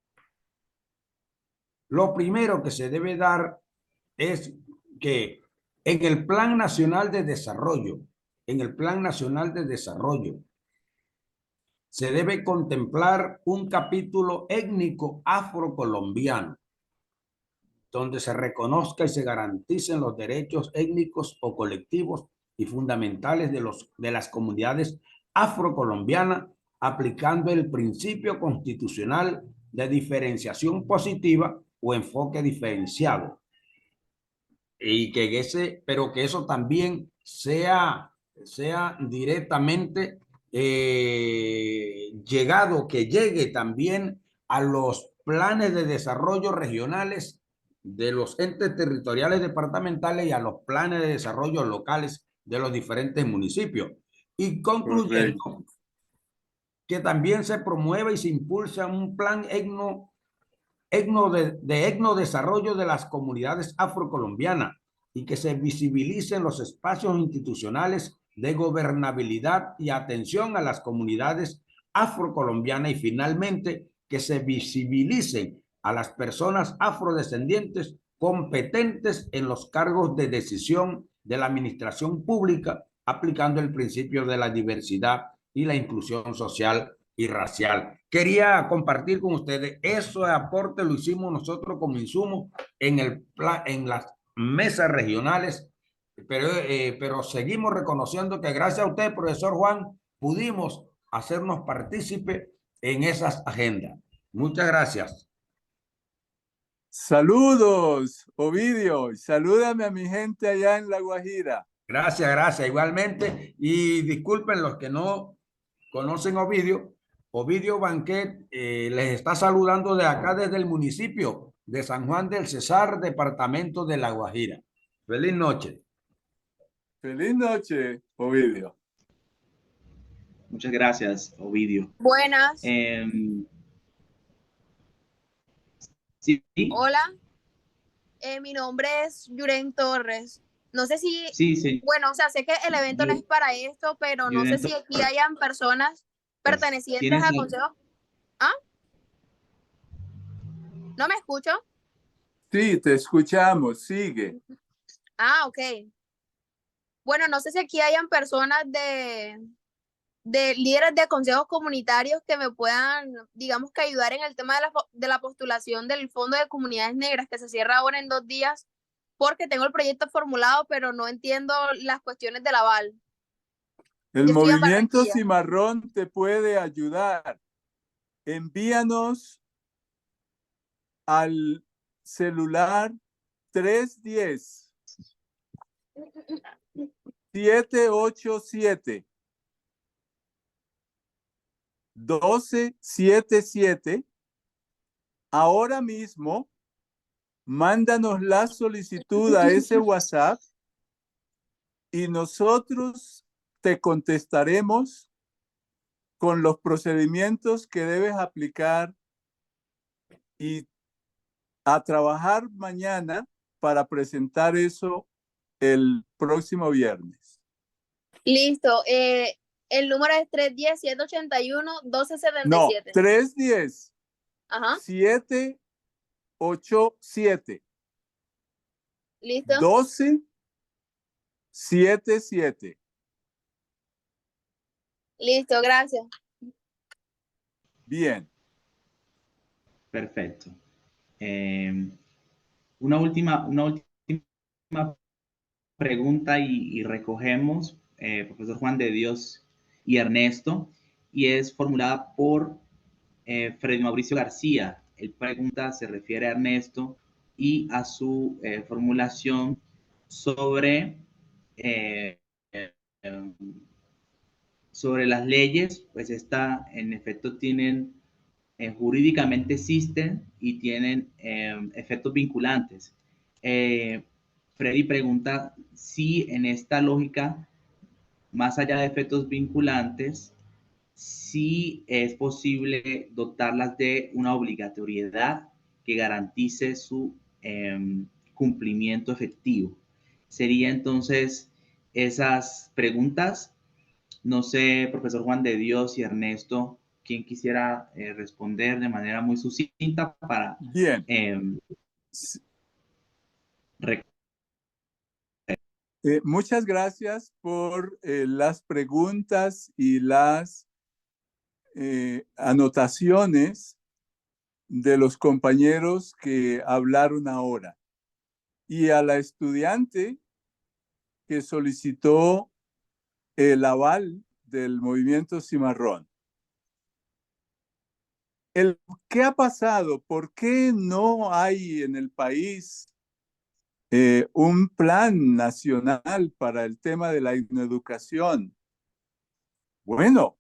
Lo primero que se debe dar es que en el Plan Nacional de Desarrollo, se debe contemplar un capítulo étnico afrocolombiano, donde se reconozca y se garanticen los derechos étnicos o colectivos y fundamentales de las comunidades afrocolombianas, aplicando el principio constitucional de diferenciación positiva o enfoque diferenciado. Y pero que eso también sea directamente llegado, que llegue también a los planes de desarrollo regionales de los entes territoriales departamentales y a los planes de desarrollo locales de los diferentes municipios. Y concluyendo, correcto, que también se promueva y se impulsa un plan de etnodesarrollo de las comunidades afrocolombianas y que se visibilicen los espacios institucionales de gobernabilidad y atención a las comunidades afrocolombianas y finalmente que se visibilicen a las personas afrodescendientes competentes en los cargos de decisión de la administración pública, aplicando el principio de la diversidad y la inclusión social y racial. Quería compartir con ustedes ese aporte, lo hicimos nosotros como insumo en las mesas regionales, pero seguimos reconociendo que gracias a usted, profesor Juan, pudimos hacernos partícipe en esas agendas. Muchas gracias. Saludos, Ovidio. Salúdame a mi gente allá en La Guajira. Gracias, igualmente. Y disculpen los que no conocen a Ovidio Banquet les está saludando de acá desde el municipio de San Juan del Cesar, departamento de La Guajira. Feliz noche. Feliz noche, Ovidio. Muchas gracias, Ovidio. Buenas. Sí. Hola. Mi nombre es Yuren Torres. No sé si... Sí. Bueno, o sea, sé que el evento no es para esto, pero no sé si aquí hayan personas pertenecientes al consejo. ¿Ah? ¿No me escucho? Sí, te escuchamos. Sigue. Ah, ok. Bueno, no sé si aquí hayan personas de líderes de consejos comunitarios que me puedan, digamos, que ayudar en el tema de la postulación del Fondo de Comunidades Negras, que se cierra ahora en 2 días, porque tengo el proyecto formulado, pero no entiendo las cuestiones del aval. El Movimiento Cimarrón te puede ayudar. Envíanos al celular 310 787 1277. Ahora mismo, mándanos la solicitud a ese WhatsApp y nosotros te contestaremos con los procedimientos que debes aplicar y a trabajar mañana para presentar eso el próximo viernes. Listo. El número es 310-781-1277. No, 310 Ajá. 787 Listo. 1277. Listo, gracias. Bien. Perfecto. Una última pregunta y recogemos, profesor Juan de Dios y Ernesto, y es formulada por Freddy Mauricio García. Él pregunta, se refiere a Ernesto y a su formulación sobre, sobre las leyes, pues esta en efecto tienen, jurídicamente existen y tienen efectos vinculantes. Freddy pregunta si en esta lógica, más allá de efectos vinculantes, si es posible dotarlas de una obligatoriedad que garantice su cumplimiento efectivo. Sería entonces esas preguntas. No sé, profesor Juan de Dios y Ernesto, quién quisiera responder de manera muy sucinta para Bien. Muchas gracias por las preguntas y las anotaciones de los compañeros que hablaron ahora. Y a la estudiante que solicitó el aval del movimiento Cimarrón. ¿Qué ha pasado? ¿Por qué no hay en el país un plan nacional para el tema de la etnoeducación? Bueno,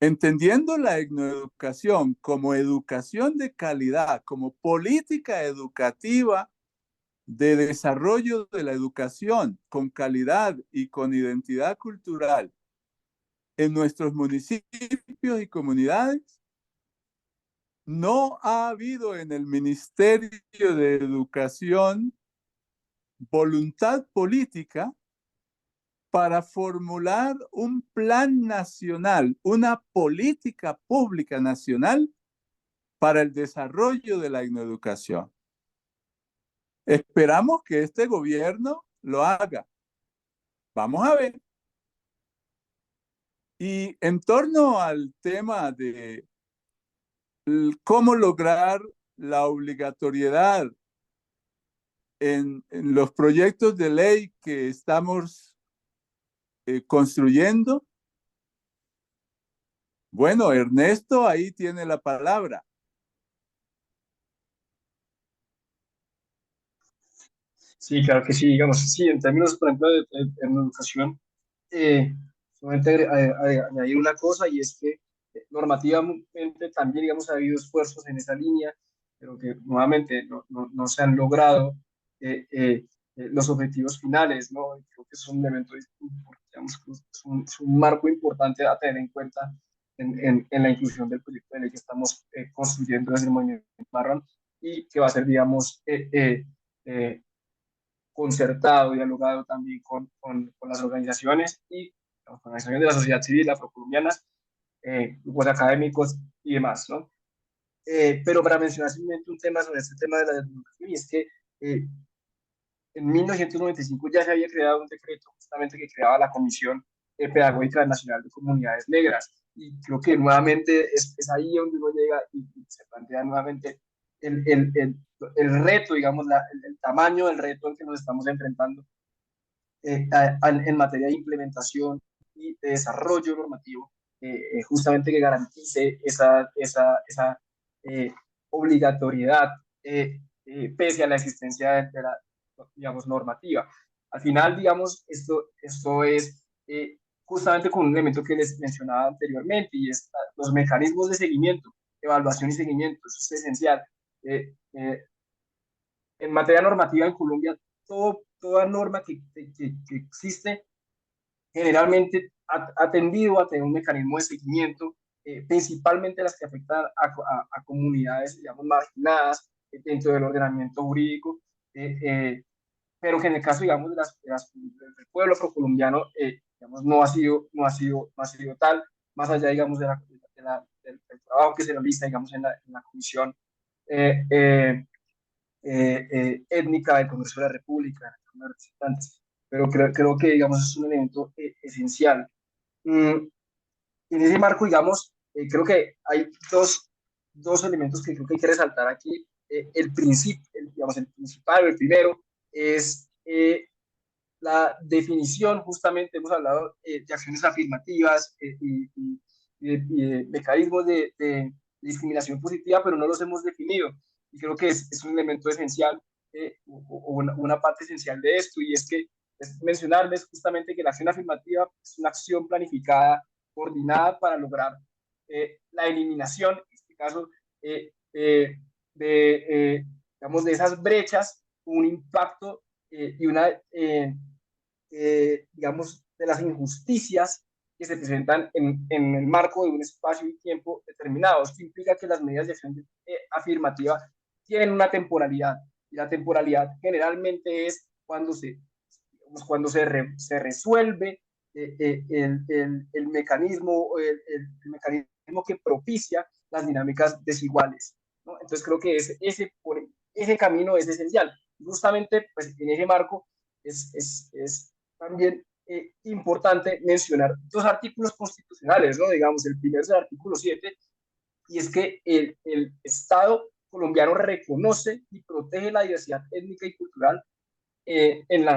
entendiendo la etnoeducación como educación de calidad, como política educativa de desarrollo de la educación con calidad y con identidad cultural en nuestros municipios y comunidades, no ha habido en el Ministerio de Educación voluntad política para formular un plan nacional, una política pública nacional para el desarrollo de la etnoeducación. Esperamos que este gobierno lo haga. Vamos a ver. Y en torno al tema de cómo lograr la obligatoriedad en los proyectos de ley que estamos construyendo, bueno, Ernesto ahí tiene la palabra. Sí, claro que sí, digamos, sí, en términos, por ejemplo, en educación, solamente añadir una cosa, y es que normativamente también, digamos, ha habido esfuerzos en esa línea, pero que nuevamente no se han logrado los objetivos finales, ¿no? Y creo que es un elemento, digamos, es un marco importante a tener en cuenta en la inclusión del proyecto de ley que estamos construyendo desde el Movimiento Marrón, y que va a ser, digamos, concertado, dialogado también con las organizaciones y las organizaciones de la sociedad civil afrocolombiana, grupos académicos y demás, ¿no? Pero para mencionar simplemente un tema sobre este tema de la educación, y es que en 1995 ya se había creado un decreto justamente que creaba la Comisión Pedagógica Nacional de Comunidades Negras, y creo que nuevamente es ahí donde uno llega y se plantea nuevamente el reto, digamos, el tamaño del reto al que nos estamos enfrentando en materia de implementación y de desarrollo normativo, justamente que garantice esa obligatoriedad, pese a la existencia de la, digamos, normativa. Al final, digamos, esto es justamente con un elemento que les mencionaba anteriormente, y es los mecanismos de seguimiento, evaluación y seguimiento. Eso es esencial. En materia normativa en Colombia, toda norma que existe generalmente ha tendido a tener un mecanismo de seguimiento, principalmente las que afectan a comunidades, digamos, marginadas dentro del ordenamiento jurídico, pero que en el caso, digamos, del pueblo afrocolombiano, digamos, no ha sido tal, más allá, digamos, del trabajo que se realiza, digamos, en la comisión étnica del Congreso de la República, de la Cámara de Representantes, pero creo que, digamos, es un elemento esencial. En ese marco, digamos, creo que hay dos elementos que creo que hay que resaltar aquí. El principal, el primero, es la definición, justamente hemos hablado de acciones afirmativas y de mecanismos de discriminación positiva, pero no los hemos definido. Y creo que es un elemento esencial, o una parte esencial de esto, y es que es mencionarles justamente que la acción afirmativa es una acción planificada, coordinada para lograr la eliminación, en este caso, digamos, de esas brechas, un impacto y digamos, de las injusticias que se presentan en el marco de un espacio y tiempo determinado. Esto implica que las medidas de acción afirmativa tienen una temporalidad, y la temporalidad generalmente es cuando se resuelve el mecanismo que propicia las dinámicas desiguales, ¿no? Entonces creo que ese camino es esencial. Justamente, pues, en ese marco es también importante mencionar dos artículos constitucionales, ¿no? Digamos, el primero es el artículo 7, y es que el Estado colombiano reconoce y protege la diversidad étnica y cultural de la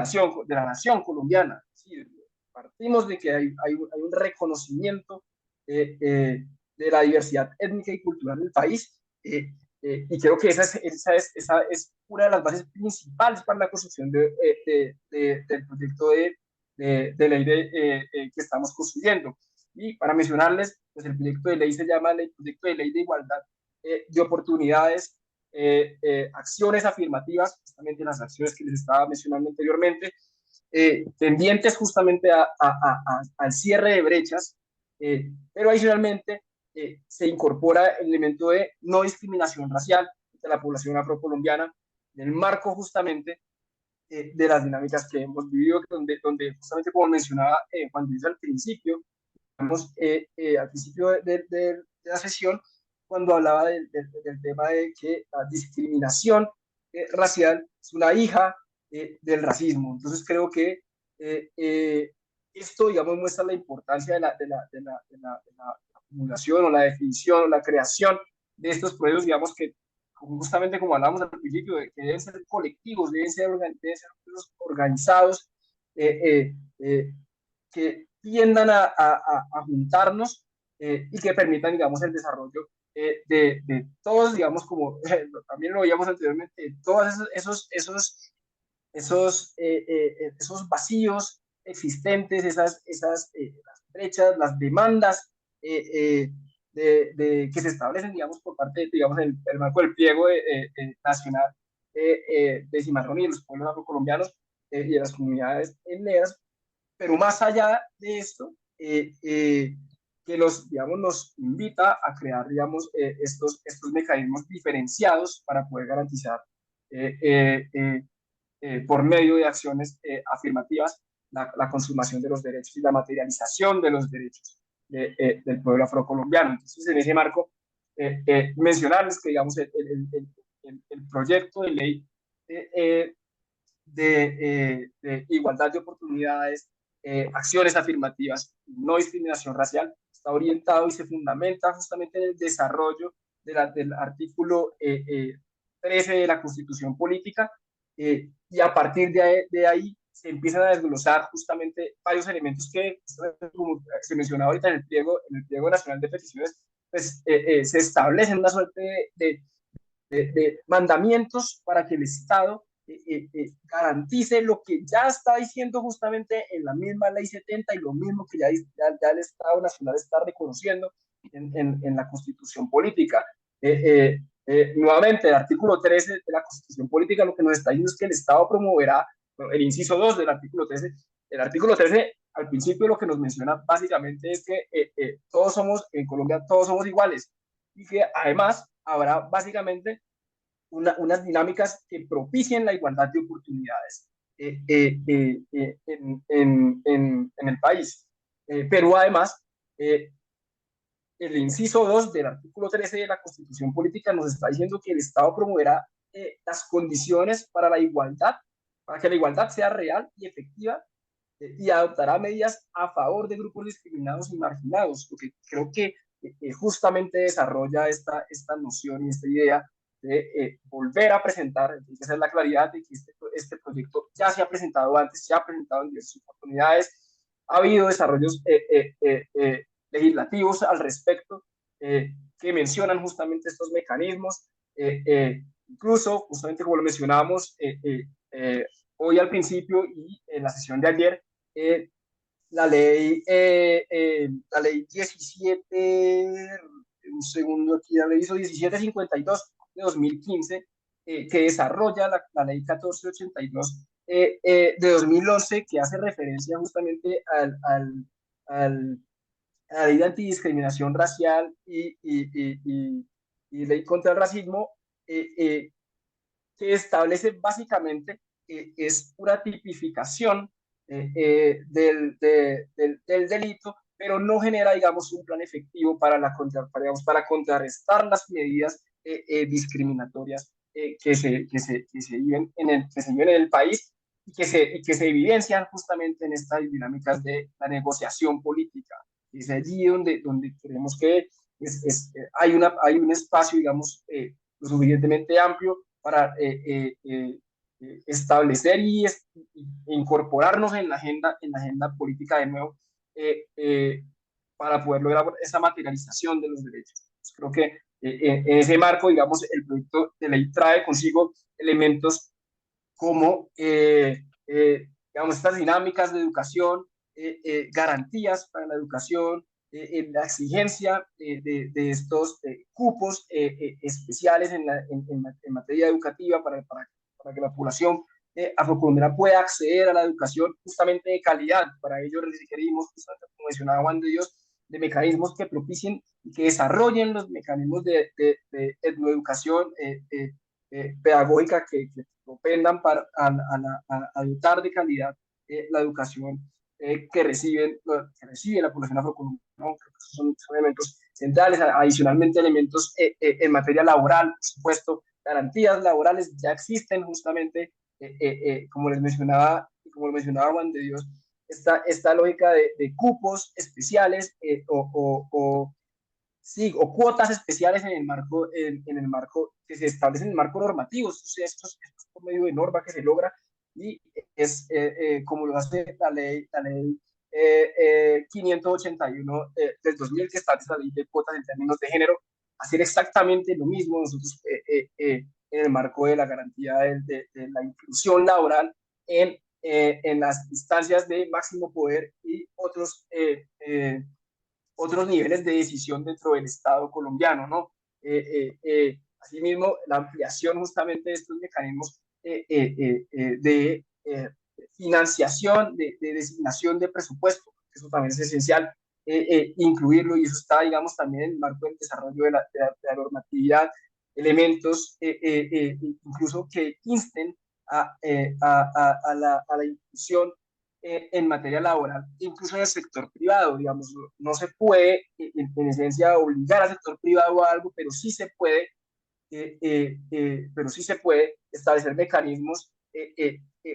nación colombiana. Sí, partimos de que hay un reconocimiento de la diversidad étnica y cultural del país, y creo que esa es una de las bases principales para la construcción del proyecto de ley que estamos construyendo. Y para mencionarles, pues el proyecto de ley se llama el proyecto de ley de igualdad de oportunidades, acciones afirmativas, justamente las acciones que les estaba mencionando anteriormente, tendientes justamente al cierre de brechas, pero adicionalmente se incorpora el elemento de no discriminación racial de la población afrocolombiana en el marco justamente de las dinámicas que hemos vivido, donde justamente como mencionaba Juan Luis al principio, al principio de la sesión, cuando hablaba del tema de que la discriminación racial es una hija del racismo. Entonces creo que esto, digamos, muestra la importancia de la acumulación o la definición o la creación de estos procesos, digamos, que justamente como hablábamos al principio, que deben ser colectivos, deben ser organizados, que tiendan a juntarnos y que permitan, digamos, el desarrollo de todos, digamos, como también lo veíamos anteriormente, todos esos vacíos existentes, esas las brechas, las demandas que se establecen, digamos, por parte, digamos, el marco del pliego nacional de Cimarrón y de los pueblos afrocolombianos y de las comunidades negras. Pero más allá de esto, que digamos, nos invita a crear, digamos, estos mecanismos diferenciados para poder garantizar por medio de acciones afirmativas la consumación de los derechos y la materialización de los derechos del pueblo afrocolombiano. Entonces, en ese marco, mencionarles que, digamos, el proyecto de ley de igualdad de oportunidades, acciones afirmativas, no discriminación racial, está orientado y se fundamenta justamente en el desarrollo del artículo 13 de la Constitución Política, y a partir de ahí se empiezan a desglosar justamente varios elementos que, como se mencionaba ahorita en el pliego nacional de peticiones, pues se establecen una suerte de mandamientos para que el Estado garantice lo que ya está diciendo justamente en la misma ley 70 y lo mismo que ya el Estado Nacional está reconociendo en la Constitución Política. Nuevamente, el artículo 13 de la Constitución Política lo que nos está diciendo es que el Estado promoverá, el inciso 2 del artículo 13, al principio lo que nos menciona básicamente es que todos somos, en Colombia todos somos iguales, y que además habrá básicamente unas dinámicas que propicien la igualdad de oportunidades en el país. Pero además, el inciso 2 del artículo 13 de la Constitución Política nos está diciendo que el Estado promoverá las condiciones para la igualdad, para que la igualdad sea real y efectiva, y adoptará medidas a favor de grupos discriminados y marginados, lo que creo que justamente desarrolla esta noción y esta idea de volver a presentar, de hacer la claridad de que este proyecto ya se ha presentado antes, se ha presentado en diversas oportunidades, ha habido desarrollos legislativos al respecto que mencionan justamente estos mecanismos, incluso justamente como lo mencionábamos hoy al principio y en la sesión de ayer, la ley 17, un segundo aquí, la ley hizo 1752 de 2015, que desarrolla la ley 1482 de 2011, que hace referencia justamente a la ley de antidiscriminación racial y ley contra el racismo, que establece básicamente es una tipificación del delito, pero no genera, digamos, un plan efectivo para contrarrestar las medidas discriminatorias que se viven en el país y que se evidencian justamente en estas dinámicas de la negociación política. Es allí donde creemos que hay un espacio, digamos, lo suficientemente amplio para establecer y incorporarnos en la agenda política de nuevo, para poder lograr esa materialización de los derechos. Pues creo que en ese marco, digamos, el proyecto de ley trae consigo elementos como, digamos, estas dinámicas de educación, garantías para la educación, la exigencia de estos cupos especiales en materia educativa para que la población afrocolombiana pueda acceder a la educación justamente de calidad. Para ello requerimos, como mencionaba Juan de Dios, de mecanismos que propicien y que desarrollen los mecanismos de etnoeducación pedagógica que propendan a dotar de calidad la educación que recibe la población afrocolombiana, ¿no? Son elementos centrales, adicionalmente elementos en materia laboral, por supuesto, garantías laborales ya existen justamente, como lo mencionaba Juan de Dios, esta lógica de cupos especiales sí, o cuotas especiales en el marco que se establece en el marco normativo. Esto es por medio de norma que se logra y es como lo hace la ley 581 del 2000, que establece la ley de cuotas en términos de género, hacer exactamente lo mismo nosotros en el marco de la garantía de la inclusión laboral en las instancias de máximo poder y otros niveles de decisión dentro del Estado colombiano, ¿no? Asimismo, la ampliación justamente de estos mecanismos de financiación, de designación de presupuesto, eso también es esencial incluirlo, y eso está, digamos, también en el marco del desarrollo de la normatividad, elementos incluso que insten a la inclusión en materia laboral, incluso en el sector privado, digamos, no se puede en esencia obligar al sector privado a algo, pero sí se puede establecer mecanismos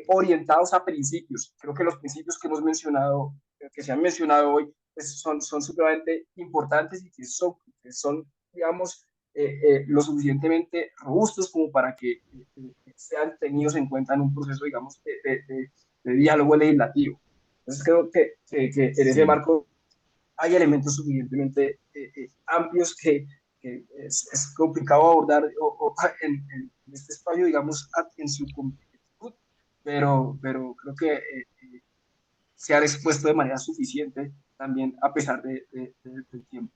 orientados a principios. Creo que los principios que hemos mencionado, que se han mencionado hoy, pues son supremamente importantes y que son digamos, lo suficientemente robustos como para que sean tenidos en cuenta en un proceso, digamos, de diálogo legislativo. Entonces creo que en ese marco hay elementos suficientemente amplios que es complicado abordar en este espacio, digamos, en su completitud, pero creo que se ha expuesto de manera suficiente también a pesar del tiempo.